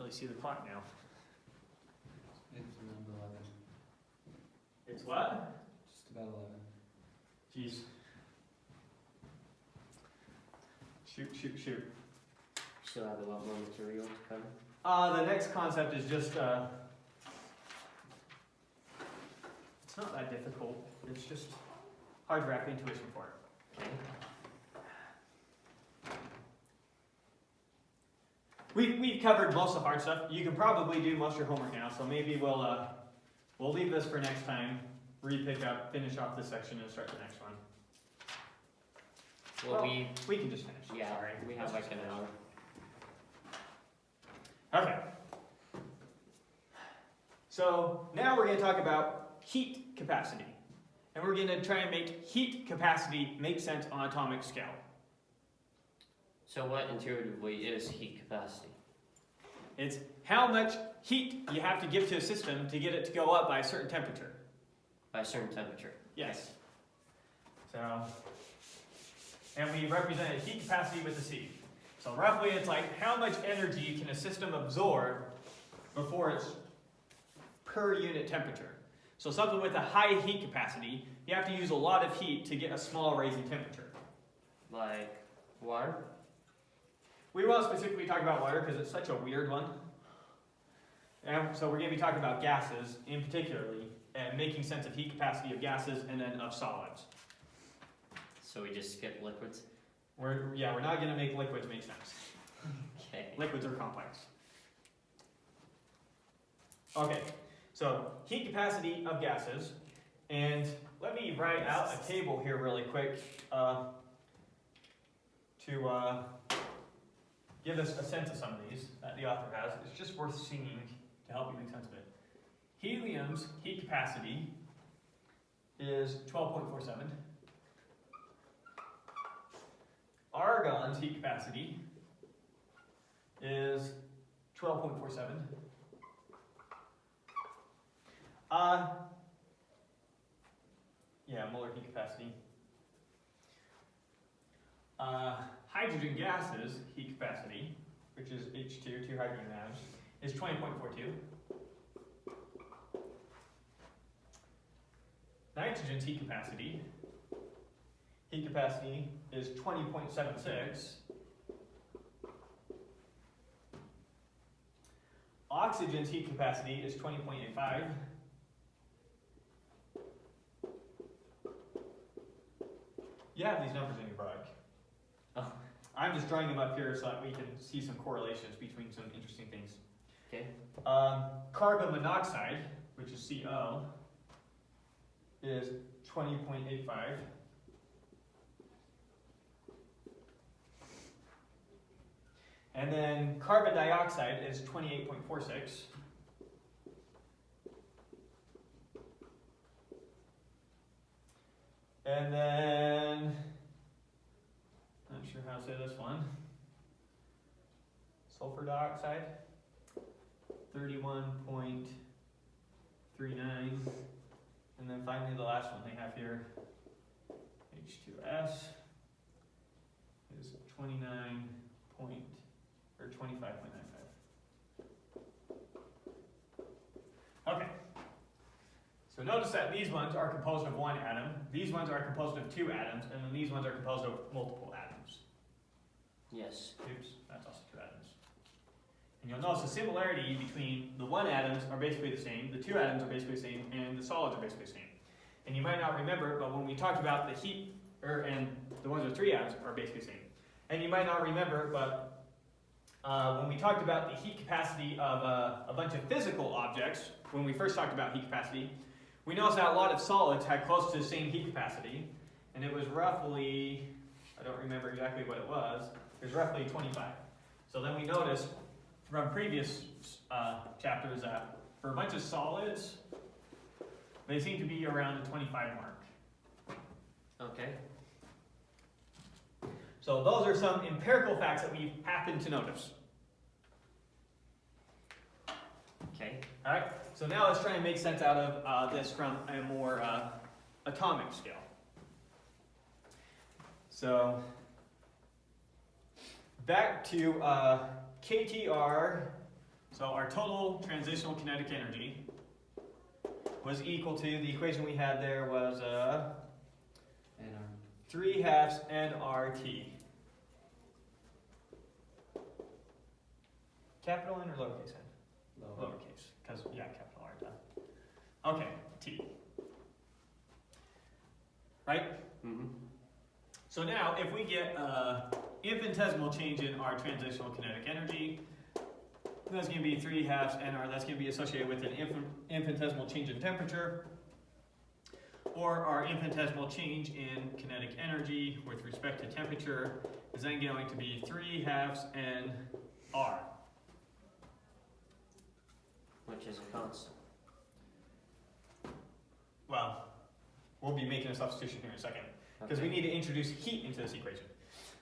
really see the clock now. It's around 11. It's what? Just about 11. Jeez. Shoot. Still have a lot more material to cover. The next concept is just, it's not that difficult. It's just hard to wrap intuition for it. Okay. We've covered most of the hard stuff. You can probably do most of your homework now, so maybe we'll leave this for next time, pick up, finish off this section, and start the next one. Well, we can just finish. yeah, Sorry. we have like an hour. Okay. So now we're going to talk about heat capacity. And we're going to try and make heat capacity make sense on atomic scale. So what intuitively is heat capacity? It's how much heat you have to give to a system to get it to go up by a certain temperature. By a certain temperature. Yes. So, and we represent heat capacity with a C. So roughly it's like how much energy can a system absorb before it's per unit temperature. So something with a high heat capacity, you have to use a lot of heat to get a small raise in temperature. Like water? We won't specifically talk about water because it's such a weird one. And so we're going to be talking about gases in particularly, and making sense of heat capacity of gases and then of solids. So we just skip liquids? We're not going to make liquids make sense. Okay. Liquids are complex. Okay, so heat capacity of gases, and let me write out a table here really quick to give us a sense of some of these that the author has. It's just worth seeing to help you make sense of it. Helium's heat capacity is 12.47. Argon's heat capacity is 12.47. Molar heat capacity. Hydrogen gases heat capacity, which is H2, two hydrogen atoms, is 20.42. Nitrogen's heat capacity is 20.76. Oxygen's heat capacity is 20.85. You have these numbers in your book. Oh. I'm just drawing them up here so that we can see some correlations between some interesting things. Okay. Carbon monoxide, which is CO, is 20.85. And then carbon dioxide is 28.46. And then, not sure how to say this one, sulfur dioxide, 31.39. And then finally the last one they have here, H2S, is 25.95. Okay. So notice that these ones are composed of one atom, these ones are composed of two atoms, and then these ones are composed of multiple atoms. Yes. Oops, that's also two atoms. And you'll notice the similarity between the one atoms are basically the same, the two atoms are basically the same, and the solids are basically the same. And you might not remember, but when we talked about the heat, and the ones with three atoms are basically the same. And you might not remember, but when we talked about the heat capacity of a bunch of physical objects, when we first talked about heat capacity, we noticed that a lot of solids had close to the same heat capacity, and it was roughly, I don't remember exactly what it was roughly 25. So then we noticed from previous chapters that for a bunch of solids, they seem to be around the 25 mark. Okay. So those are some empirical facts that we happen to notice. Okay. All right, so now let's try and make sense out of this from a more atomic scale. So back to KTR So our total transitional kinetic energy was equal to, the equation we had there was NR. 3/2 nRT. Capital N or lowercase n? Lower. Lowercase, because, yeah, capital R, duh. Okay, T. Right? Mm-hmm. So now, if we get infinitesimal change in our transitional kinetic energy, that's going to be 3/2 nR. That's going to be associated with an infinitesimal change in temperature, or our infinitesimal change in kinetic energy with respect to temperature is then going to be 3/2 nR. Which is a constant. Well, we'll be making a substitution here in a second, because we need to introduce heat into this equation.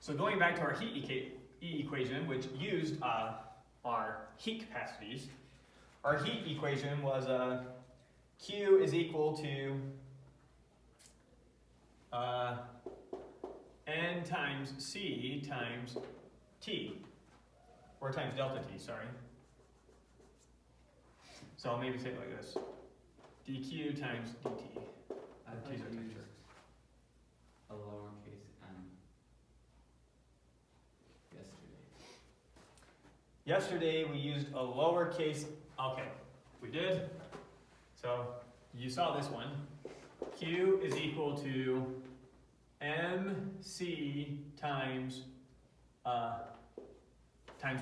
So going back to our heat equation, which used our heat capacities, our heat equation was Q is equal to N times C times T, or times delta T, sorry. So I'll maybe say it like this: dq times dt. I thought T's you our used temperature. a lowercase m yesterday. Yesterday we used a lowercase, okay, we did. So you saw this one. Q is equal to mc times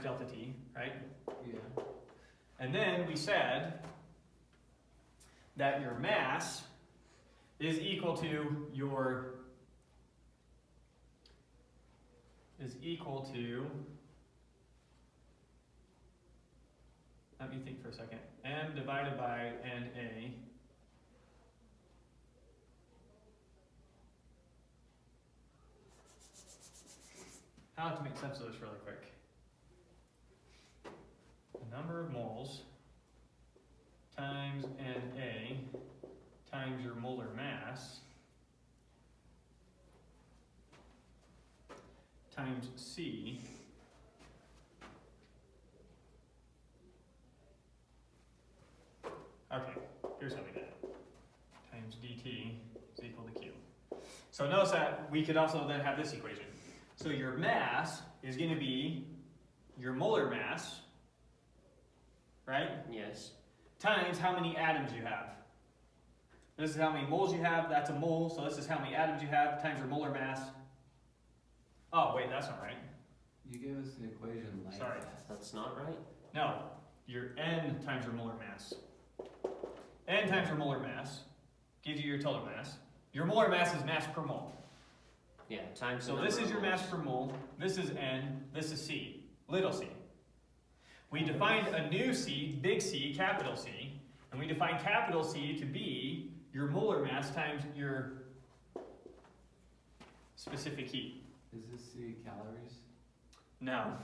delta T, right? Yeah. And then we said that your mass is equal to let me think for a second, m divided by na. How to make sense of this really quick. The number of moles times Na times your molar mass times C okay, here's how we did it. Times dt is equal to Q. So notice that we could also then have this equation. So your mass is going to be your molar mass, right? Yes. Times how many atoms you have. This is how many moles you have, that's a mole, so this is how many atoms you have, times your molar mass. Oh, wait, that's not right. You gave us an equation like Sorry. that. That's not right. No, your N times your molar mass. N times your molar mass gives you your total mass. Your molar mass is mass per mole. Yeah, times the So number this is of your moles. mass per mole, this is N, this is C, little c. We defined a new C, big C, capital C, and we defined capital C to be your molar mass times your specific heat. Is this C calories? No,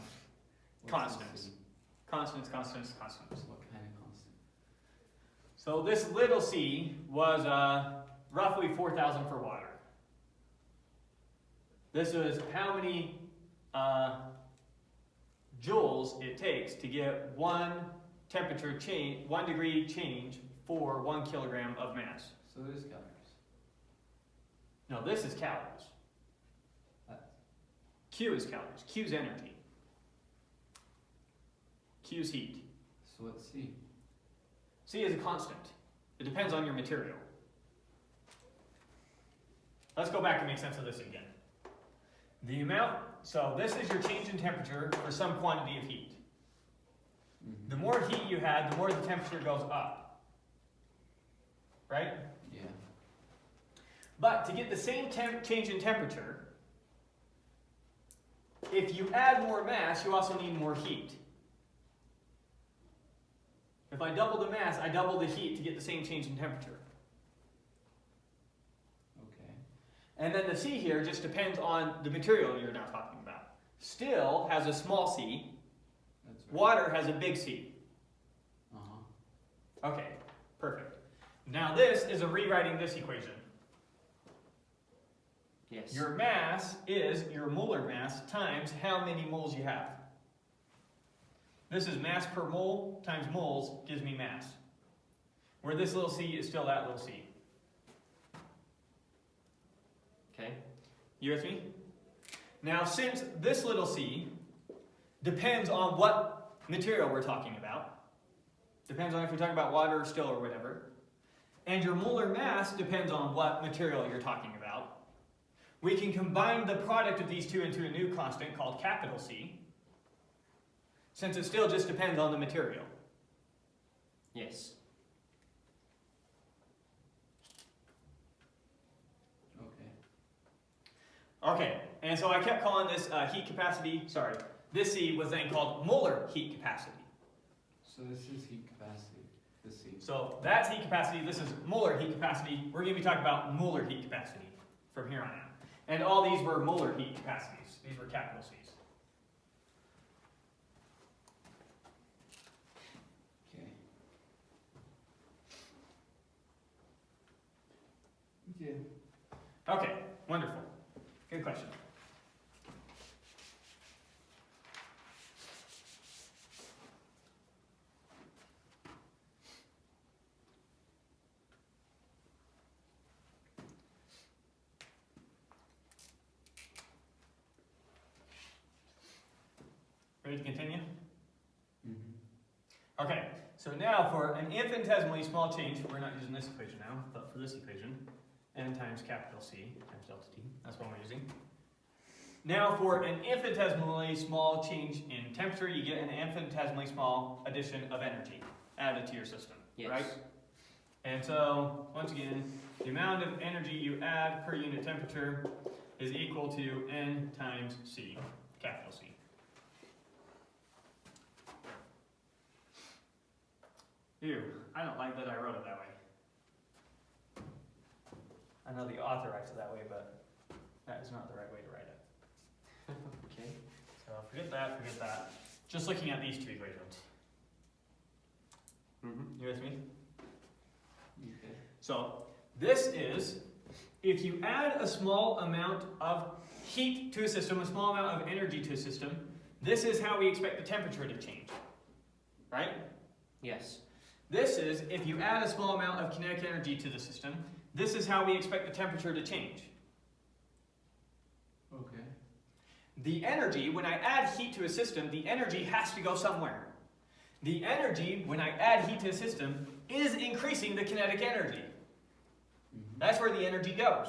What's Constants. this C? constants, constants, constants. What kind of constant? So this little c was roughly 4,000 for water. This is how many joules it takes to get 1 temperature change, 1 degree change for 1 kilogram of mass. So it is calories. No, this is calories. Q is calories. Q is energy. Q is heat. So what's C? C is a constant. It depends on your material. Let's go back and make sense of this again. The amount, so this is your change in temperature for some quantity of heat. Mm-hmm. The more heat you had, the more the temperature goes up. Right? Yeah. But to get the same change in temperature, if you add more mass, you also need more heat. If I double the mass, I double the heat to get the same change in temperature. Okay. And then the C here just depends on the material you're now talking about. Still has a small c, That's right. water has a big C. Uh-huh. Okay, perfect. Now this is a rewriting this equation. Yes. Your mass is your molar mass times how many moles you have. This is mass per mole times moles gives me mass. Where this little c is still that little c. Okay. You with me? Now, since this little c depends on what material we're talking about, depends on if you're talking about water or still or whatever, and your molar mass depends on what material you're talking about, we can combine the product of these two into a new constant called capital C, since it still just depends on the material. Yes. Okay, and so I kept calling this heat capacity, this C was then called molar heat capacity. So this is heat capacity, this C. So that's heat capacity, this is molar heat capacity. We're going to be talking about molar heat capacity from here on out. And all these were molar heat capacities. These were capital C's. Okay. Yeah. Okay, wonderful. Good question. Ready to continue? Mm-hmm. Okay, so now for an infinitesimally small change, we're not using this equation now, but for this equation, n times capital C times delta T, that's what we're using. Now for an infinitesimally small change in temperature, you get an infinitesimally small addition of energy added to your system, Yes. right? And so, once again, the amount of energy you add per unit temperature is equal to n times C, capital C. Ew, I don't like that I wrote it that way. I know the author writes it that way, but that is not the right way to write it. Okay. So forget that. Just looking at these two equations. Mm-hmm. You with me? Okay. So this is, if you add a small amount of heat to a system, a small amount of energy to a system, this is how we expect the temperature to change, right? Yes. This is, if you add a small amount of kinetic energy to the system, this is how we expect the temperature to change. Okay. The energy, when I add heat to a system, the energy has to go somewhere. The energy, when I add heat to a system, is increasing the kinetic energy. Mm-hmm. That's where the energy goes.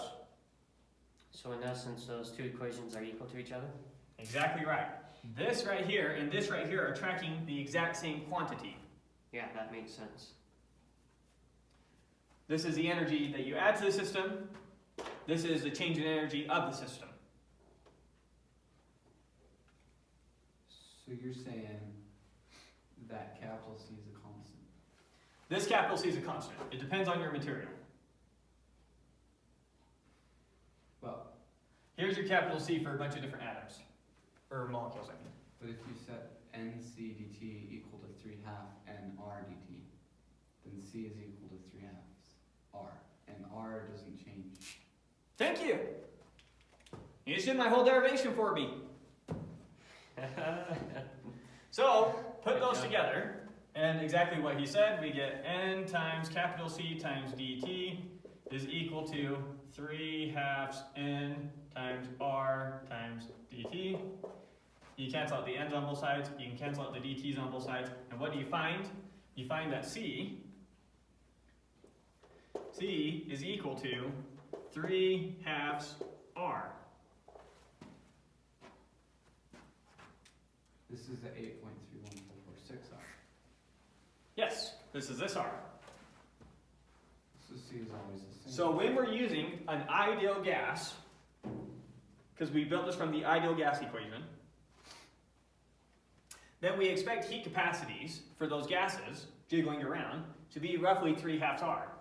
So in essence, those two equations are equal to each other? Exactly right. This right here and this right here are tracking the exact same quantity. Yeah, that makes sense. This is the energy that you add to the system. This is the change in energy of the system. So you're saying that capital C is a constant? This capital C is a constant. It depends on your material. Well, Here's your capital C for a bunch of different atoms. Or molecules, I mean. but if you set NC dt equal to 3/2 nR dt, then C is equal to 3/2 R, and R doesn't change. Thank you! You just did my whole derivation for me. So, put those together, and exactly what he said, we get n times capital C times dt is equal to 3/2 n times R times dt. You cancel out the n's on both sides, you can cancel out the dt's on both sides, and what do you find? You find that C is equal to 3/2 R. This is the 8.31446 R. Yes, this is this R. So C is always the same. So when we're using an ideal gas, because we built this from the ideal gas equation, then we expect heat capacities for those gases jiggling around to be roughly 3/2 R.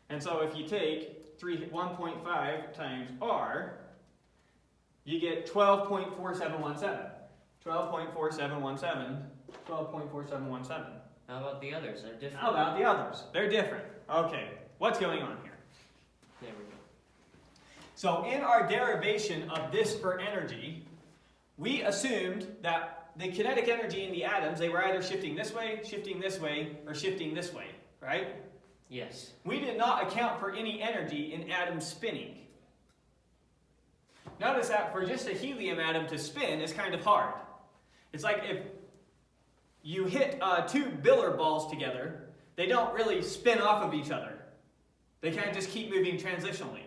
And so if you take 1.5 times R, you get 12.4717. 12.4717, 12.4717. How about the others? They're different. How about the others? They're different. Okay, what's going on here? There we go. So in our derivation of this for energy, we assumed that the kinetic energy in the atoms, they were either shifting this way, or shifting this way, right? Yes. We did not account for any energy in atoms spinning. Notice that for just a helium atom to spin is kind of hard. It's like if you hit two billiard balls together, they don't really spin off of each other. They kind of just keep moving transitionally.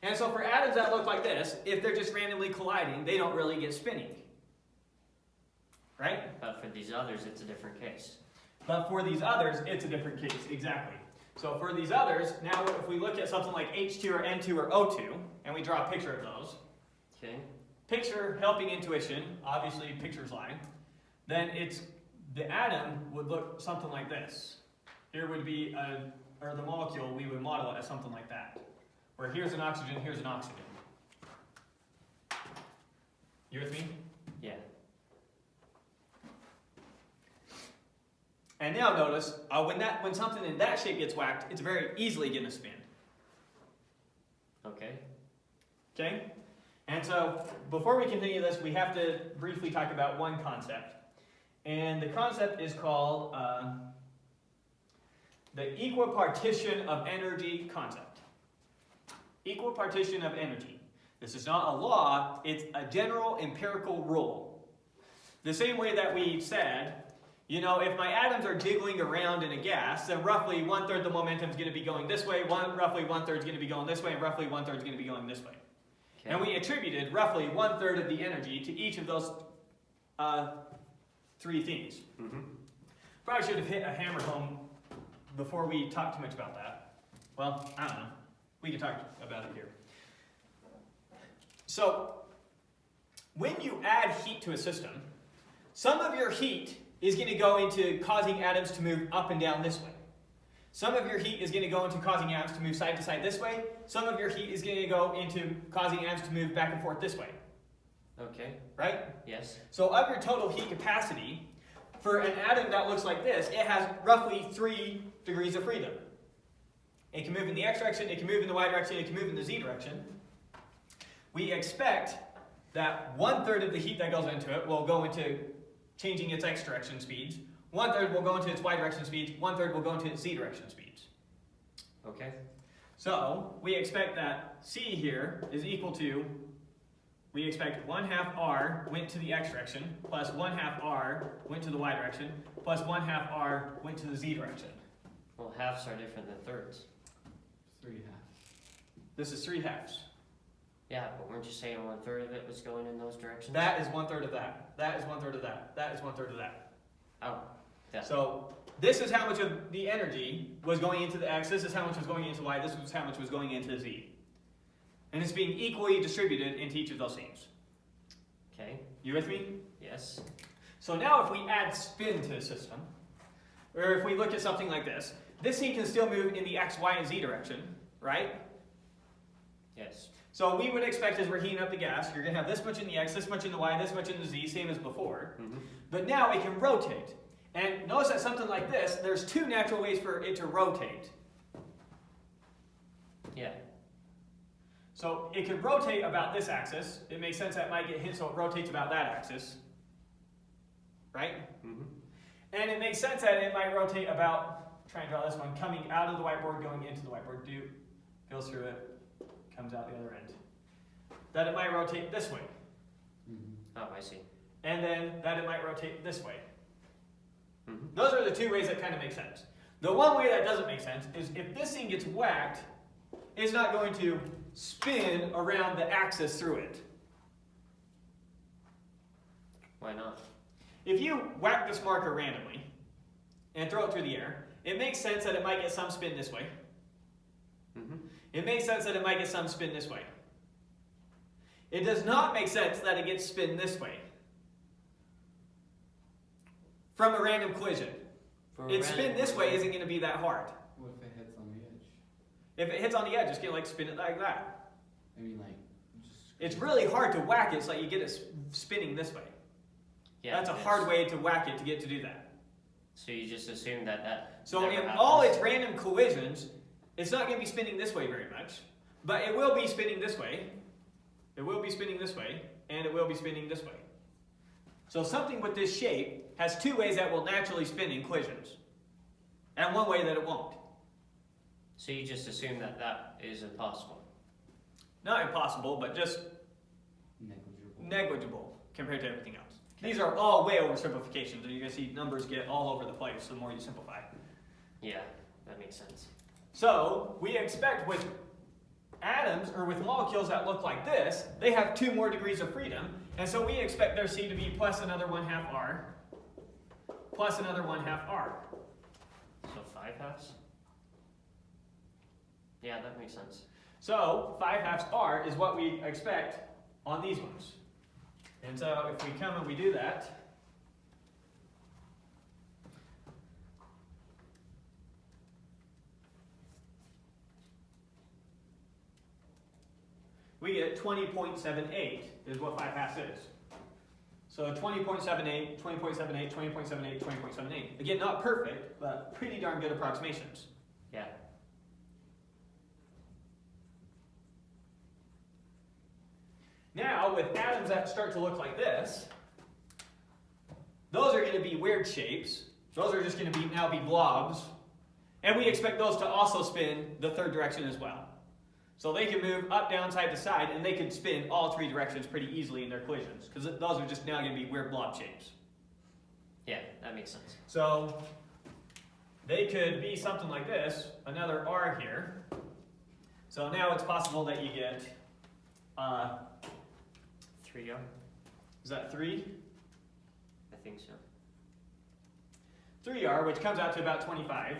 And so for atoms that look like this, if they're just randomly colliding, they don't really get spinning. Right? But for these others, it's a different case. But for these others, it's a different case, exactly. So for these others, now if we look at something like H2 or N2 or O2, and we draw a picture of those, Okay. picture helping intuition, obviously picture's line, then the atom would look something like this. Here would be or the molecule, we would model it as something like that. Where here's an oxygen, here's an oxygen. You with me? Yeah. And now notice, when something in that shape gets whacked, it's very easily going to spin. Okay. Okay? And so, before we continue this, we have to briefly talk about one concept. And the concept is called the equipartition of energy concept. Equipartition of energy. This is not a law, it's a general empirical rule. The same way that we said, you know, if my atoms are jiggling around in a gas, then roughly 1/3 the momentum is going to be going this way, roughly 1/3 is going to be going this way, and roughly 1/3 is going to be going this way. Okay. And we attributed roughly 1/3 of the energy to each of those three things. Mm-hmm. Probably should have hit a hammer home before we talked too much about that. Well, I don't know. We can talk about it here. So, when you add heat to a system, some of your heat is going to go into causing atoms to move up and down this way. Some of your heat is going to go into causing atoms to move side to side this way. Some of your heat is going to go into causing atoms to move back and forth this way. Okay. Right? Yes. So of your total heat capacity, for an atom that looks like this, it has roughly 3 degrees of freedom. It can move in the x direction, it can move in the y direction, it can move in the z direction. We expect that 1/3 of the heat that goes into it will go into changing its x direction speeds, 1/3 will go into its y direction speeds, 1/3 will go into its z direction speeds. Okay. So we expect that C here is equal to, we expect 1/2 R went to the x direction, plus 1/2 R went to the y direction, plus 1/2 R went to the z direction. Well, halves are different than thirds. 3/2. This is 3/2. Yeah, but weren't you saying 1/3 of it was going in those directions? That is 1/3 of that. That is 1/3 of that. That is 1/3 of that. Oh, yeah. So this is how much of the energy was going into the x, this is how much was going into y, this is how much was going into z. And it's being equally distributed into each of those things. Okay. You with me? Yes. So now if we add spin to the system, or if we look at something like this thing can still move in the x, y, and z direction, right? Yes. So we would expect as we're heating up the gas, you're going to have this much in the x, this much in the y, this much in the z, same as before. Mm-hmm. But now it can rotate. And notice that something like this, there's 2 natural ways for it to rotate. Yeah. So it could rotate about this axis. It makes sense that it might get hit, so it rotates about that axis. Right? Mm-hmm. And it makes sense that it might rotate about, try and draw this one, coming out of the whiteboard, going into the whiteboard. Goes through it, comes out the other end. That it might rotate this way. Mm-hmm. Oh, I see. And then that it might rotate this way. Mm-hmm. Those are the 2 ways that kind of make sense. The one way that doesn't make sense is if this thing gets whacked, it's not going to spin around the axis through it. Why not? If you whack this marker randomly and throw it through the air, it makes sense that it might get some spin this way. Mm-hmm. It makes sense that it might get some spin this way. It does not make sense that it gets spin this way. From a random collision. Its spin this way isn't going to be that hard. What if it hits on the edge? If it hits on the edge, it's going to like spin it like that. I mean, like, just. It's really hard to whack it so you get it spinning this way. Yeah. That's a hard way to whack it to get to do that. So you just assume that So never in happens. all its random collisions, it's not going to be spinning this way very much, but it will be spinning this way. It will be spinning this way, and it will be spinning this way. So something with this shape has two ways that will naturally spin in collisions, and one way that it won't. So you just assume that that is impossible. Not impossible, but just negligible compared to everything else. These are all way oversimplifications, and you're going to see numbers get all over the place the more you simplify. Yeah, that makes sense. So we expect with atoms, or with molecules that look like this, they have 2 more degrees of freedom, and so we expect their C to be plus another 1/2 R, plus another 1/2 R. So 5/2? Yeah, that makes sense. So 5/2 R is what we expect on these ones. And so if we come and we do that, we get 20.78 is what 5/2 is. So 20.78, 20.78, 20.78, 20.78. Again, not perfect, but pretty darn good approximations. Yeah. Now, with atoms that start to look like this, those are going to be weird shapes. Those are just going to now be blobs. And we expect those to also spin the third direction as well. So they can move up, down, side to side, and they can spin all 3 directions pretty easily in their collisions, because those are just now going to be weird blob shapes. Yeah, that makes sense. So they could be something like this, another R here. So now it's possible that you get 3R? is that 3? I think so. 3R, which comes out to about 25.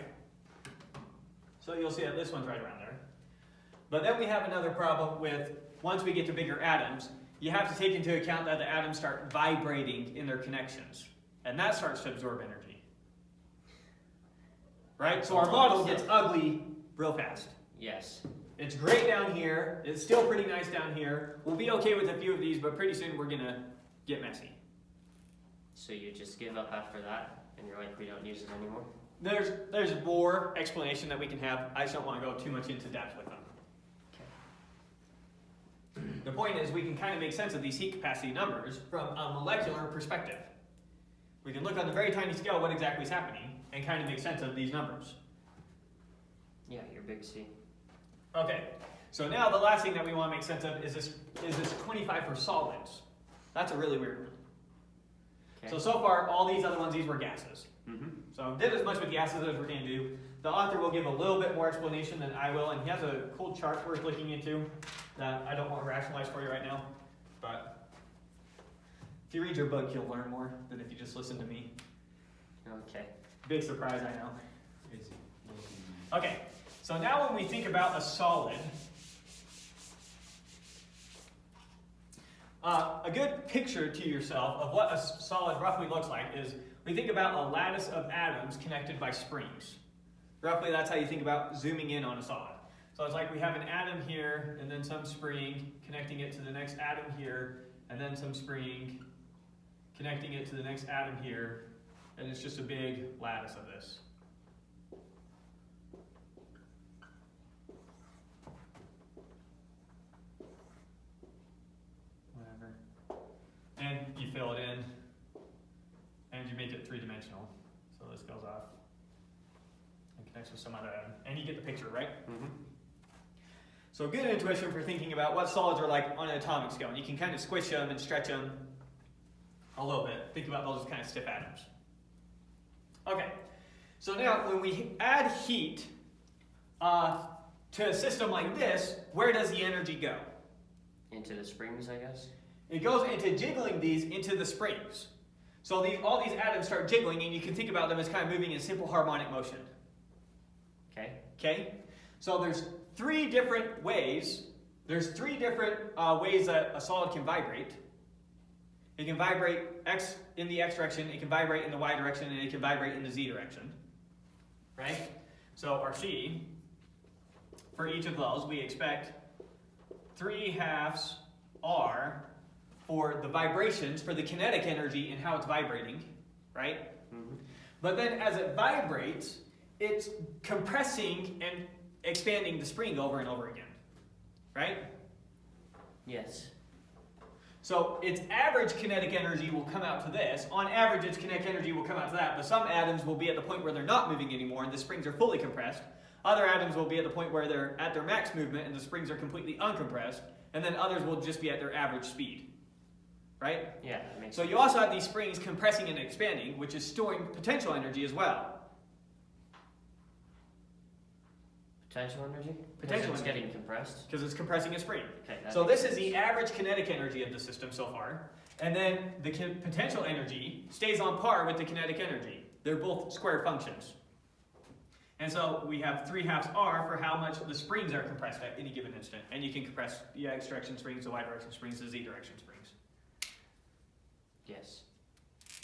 So you'll see that this one's right around there. But then we have another problem with, once we get to bigger atoms, you have to take into account that the atoms start vibrating in their connections. And that starts to absorb energy. Right? So our model gets ugly real fast. Yes. It's great down here. It's still pretty nice down here. We'll be okay with a few of these, but pretty soon we're going to get messy. So you just give up after that, and you're like, we don't use it anymore? There's more explanation that we can have. I just don't want to go too much into depth with them. The point is, we can kind of make sense of these heat capacity numbers from a molecular perspective. We can look on the very tiny scale what exactly is happening and kind of make sense of these numbers. Yeah, your big C. Okay, so now the last thing that we want to make sense of is this 25 for solids. That's a really weird one. Okay. So far, all these other ones, these were gases. Mm-hmm. So did as much with gases as we're going to do. The author will give a little bit more explanation than I will, and he has a cool chart worth looking into that I don't want to rationalize for you right now. But if you read your book, you'll learn more than if you just listen to me. Okay. Big surprise, I know. Crazy. Okay, so now when we think about a solid, a good picture to yourself of what a solid roughly looks like is we think about a lattice of atoms connected by springs. Roughly, that's how you think about zooming in on a solid. So it's like we have an atom here, and then some spring connecting it to the next atom here, and then some spring connecting it to the next atom here, and it's just a big lattice of this. Whatever. And you fill it in, and you make it 3-dimensional. So this goes off and connects with some other atom. And you get the picture, right? Mm-hmm. So good intuition for thinking about what solids are like on an atomic scale. And you can kind of squish them and stretch them a little bit. Think about those as kind of stiff atoms. Okay, so now when we add heat to a system like this, where does the energy go? Into the springs, I guess? It goes into jiggling these into the springs. So all these atoms start jiggling, and you can think about them as kind of moving in simple harmonic motion. Okay. Okay? So there's 3 different ways. There's 3 different ways that a solid can vibrate. It can vibrate in the x direction, it can vibrate in the y direction, and it can vibrate in the z direction. Right? So our C, for each of those, we expect 3/2 R for the vibrations, for the kinetic energy and how it's vibrating, right? Mm-hmm. But then as it vibrates, it's compressing and expanding the spring over and over again, right? Yes. So its average kinetic energy will come out to this. On average, its kinetic energy will come out to that, but some atoms will be at the point where they're not moving anymore and the springs are fully compressed. Other atoms will be at the point where they're at their max movement and the springs are completely uncompressed. And then others will just be at their average speed. Right? Yeah, that makes So sense. you also have these springs compressing and expanding, which is storing potential energy as well. Potential energy? Potential Because it's energy. getting compressed. Because it's compressing a spring. Okay, that So makes this is sense. the average kinetic energy of the system so far. And then the potential energy stays on par with the kinetic energy. They're both square functions. And so we have 3/2 r for how much the springs are compressed at any given instant. And you can compress the x direction springs, the y direction springs, the z direction springs. Yes.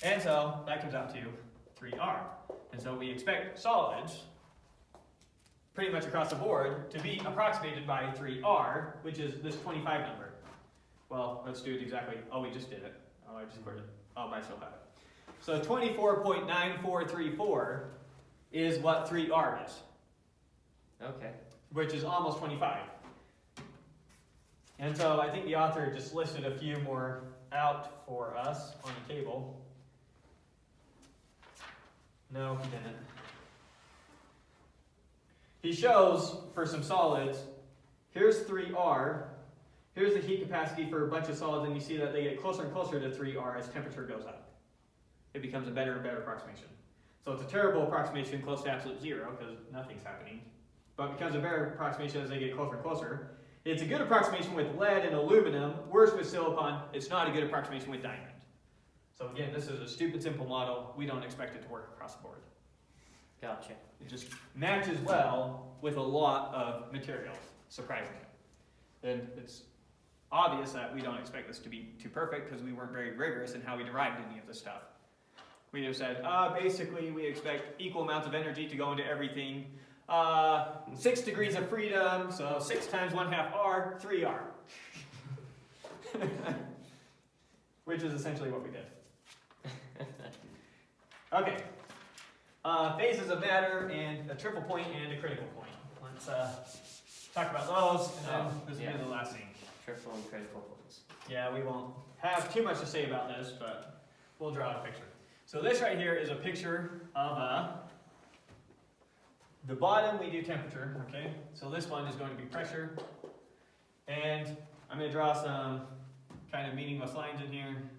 And so that comes out to 3r. And so we expect solids, pretty much across the board, to be approximated by 3r, which is this 25 number. Well, let's do it exactly. Oh, we just did it. Oh, I just put it. Oh, but I still have it. So 24.9434 is what 3r is, Okay. which is almost 25. And so I think the author just listed a few more out for us on the table. No, he didn't. He shows for some solids, here's 3r, here's the heat capacity for a bunch of solids, and you see that they get closer and closer to 3r as temperature goes up. It becomes a better and better approximation. So it's a terrible approximation close to absolute zero because nothing's happening, but it becomes a better approximation as they get closer and closer. It's a good approximation with lead and aluminum, worse with silicon. It's not a good approximation with diamond. So again, this is a stupid simple model. We don't expect it to work across the board. Gotcha. It just matches well with a lot of materials, surprisingly. And it's obvious that we don't expect this to be too perfect because we weren't very rigorous in how we derived any of this stuff. We just said, basically we expect equal amounts of energy to go into everything. 6 degrees of freedom, so 6 times 1/2 r, 3r. Which is essentially what we did. Okay. Phases of matter and a triple point and a critical point. Let's talk about those, and then this will be the last thing. Triple and critical points. Yeah, we won't have too much to say about this, but we'll draw a picture. So this right here is a picture of the bottom we do temperature, okay? So this one is going to be pressure. And I'm going to draw some kind of meaningless lines in here.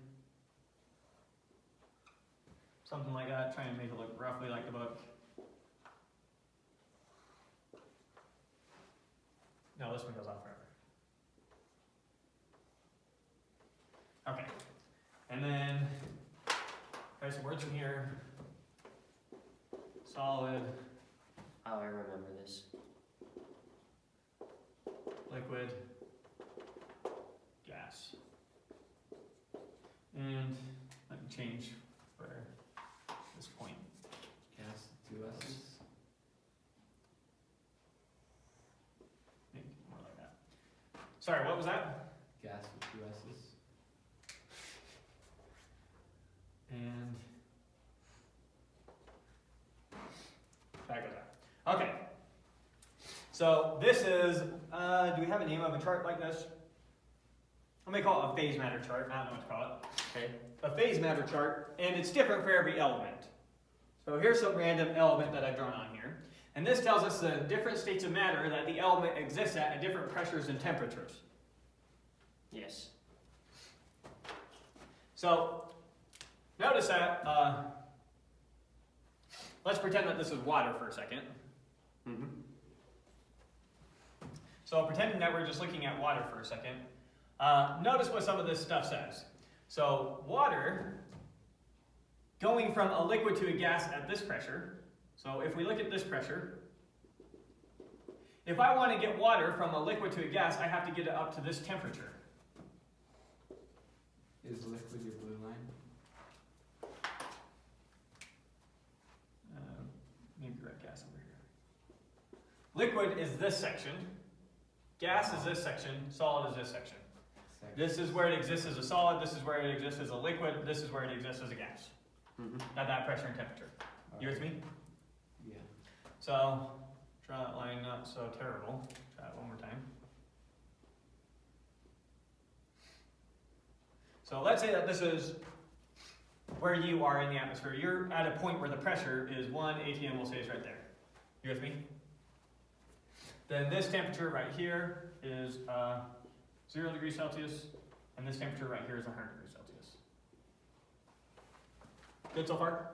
Something like that, trying to make it look roughly like the book. No, this one goes on forever. Okay. And then write some words in here. Solid, Oh, I remember this. liquid, gas. And let me change where this point. Gas, 2 S's. Maybe more like that. Sorry, what was that? Gas with 2 S's. And that goes out. Okay. So this is, do we have a name of a chart like this? I'm going to call it a phase matter chart. I don't know what to call it. Okay. A phase matter chart, and it's different for every element. So here's some random element that I've drawn on here. And this tells us the different states of matter that the element exists at different pressures and temperatures. Yes. So notice that, let's pretend that this is water for a second. Mm-hmm. So pretending that we're just looking at water for a second, notice what some of this stuff says. So water going from a liquid to a gas at this pressure. So if we look at this pressure, if I want to get water from a liquid to a gas, I have to get it up to this temperature. Is liquid your blue line? Maybe red gas over here. Liquid is this section. Gas is this section. Solid is this section. This is where it exists as a solid. This is where it exists as a liquid. This is where it exists as a gas. Mm-hmm. At that pressure and temperature. You with me? Yeah. So, draw that line not so terrible. Try it one more time. So let's say that this is where you are in the atmosphere. You're at a point where the pressure is 1 atm, we'll say is right there. You with me? Then this temperature right here is 0 degrees Celsius, and this temperature right here is 100 degrees Celsius. Good so far?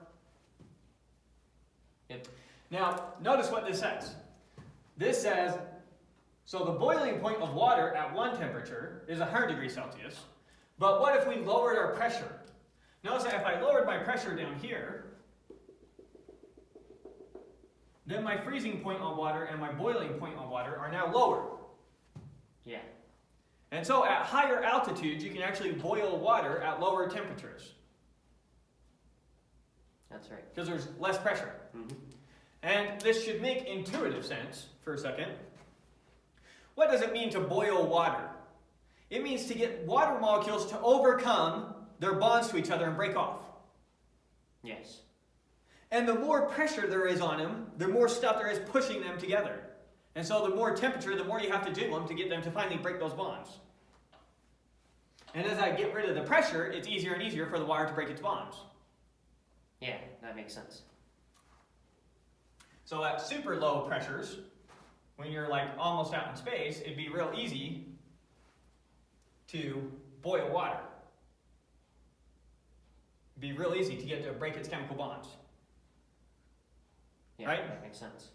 Yep. Now, notice what this says. This says, so the boiling point of water at one temperature is 100 degrees Celsius, but what if we lowered our pressure? Notice that if I lowered my pressure down here, then my freezing point on water and my boiling point on water are now lower. Yeah. And so at higher altitudes, you can actually boil water at lower temperatures. That's right. Because there's less pressure. Mm-hmm. And this should make intuitive sense for a second. What does it mean to boil water? It means to get water molecules to overcome their bonds to each other and break off. Yes. And the more pressure there is on them, the more stuff there is pushing them together. And so the more temperature, the more you have to jiggle them to get them to finally break those bonds. And as I get rid of the pressure, it's easier and easier for the water to break its bonds. Yeah, that makes sense. So at super low pressures, when you're like almost out in space, it'd be real easy to boil water. It'd be real easy to get to break its chemical bonds. Yeah, right? That makes sense.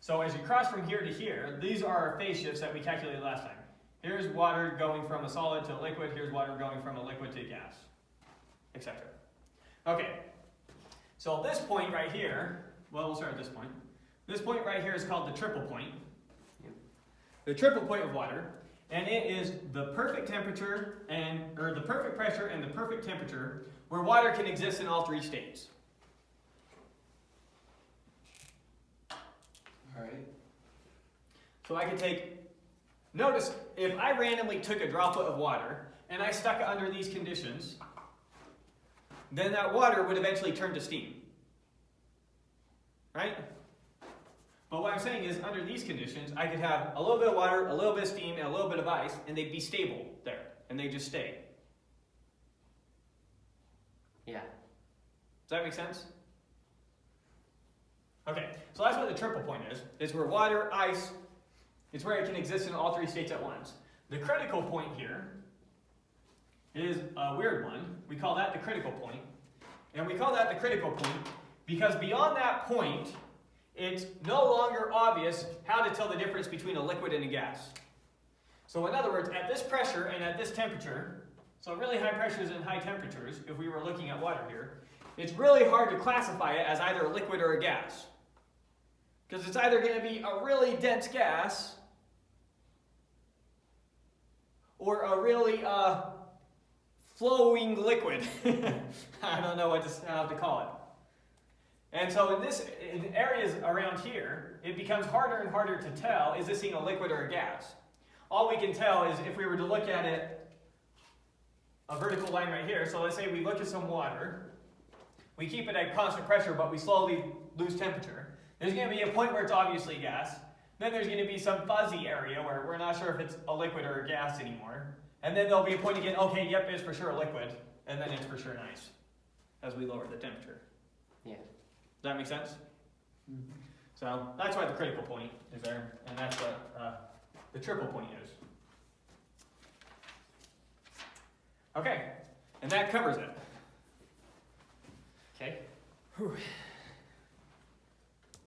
So as you cross from here to here, these are our phase shifts that we calculated last time. Here's water going from a solid to a liquid, here's water going from a liquid to a gas, etc. Okay, so this point right here, well, we'll start at this point. This point right here is called the triple point. Yep. The triple point of water, and it is the perfect temperature or the perfect pressure and the perfect temperature where water can exist in all three states. All right. So I could take, notice if I randomly took a droplet of water and I stuck it under these conditions, then that water would eventually turn to steam. Right? But what I'm saying is, under these conditions, I could have a little bit of water, a little bit of steam, and a little bit of ice, and they'd be stable there, and they just stay. Yeah. Does that make sense? Okay, so that's what the triple point is. It's where water, ice, it's where it can exist in all three states at once. The critical point here is a weird one. We call that the critical point. And we call that the critical point because beyond that point, it's no longer obvious how to tell the difference between a liquid and a gas. So in other words, at this pressure and at this temperature, so really high pressures and high temperatures, if we were looking at water here, it's really hard to classify it as either a liquid or a gas. Because it's either going to be a really dense gas or a really flowing liquid. I don't know how to call it. And so in areas around here, it becomes harder and harder to tell, is this thing a liquid or a gas? All we can tell is if we were to look at it, a vertical line right here, so let's say we look at some water, we keep it at constant pressure, but we slowly lose temperature. There's going to be a point where it's obviously gas. Then there's going to be some fuzzy area where we're not sure if it's a liquid or a gas anymore. And then there'll be a point again, okay, yep, it's for sure a liquid. And then it's for sure an ice as we lower the temperature. Yeah. Does that make sense? Mm-hmm. So that's why the critical point is there, and that's what the triple point is. Okay, and that covers it. Okay. Whew.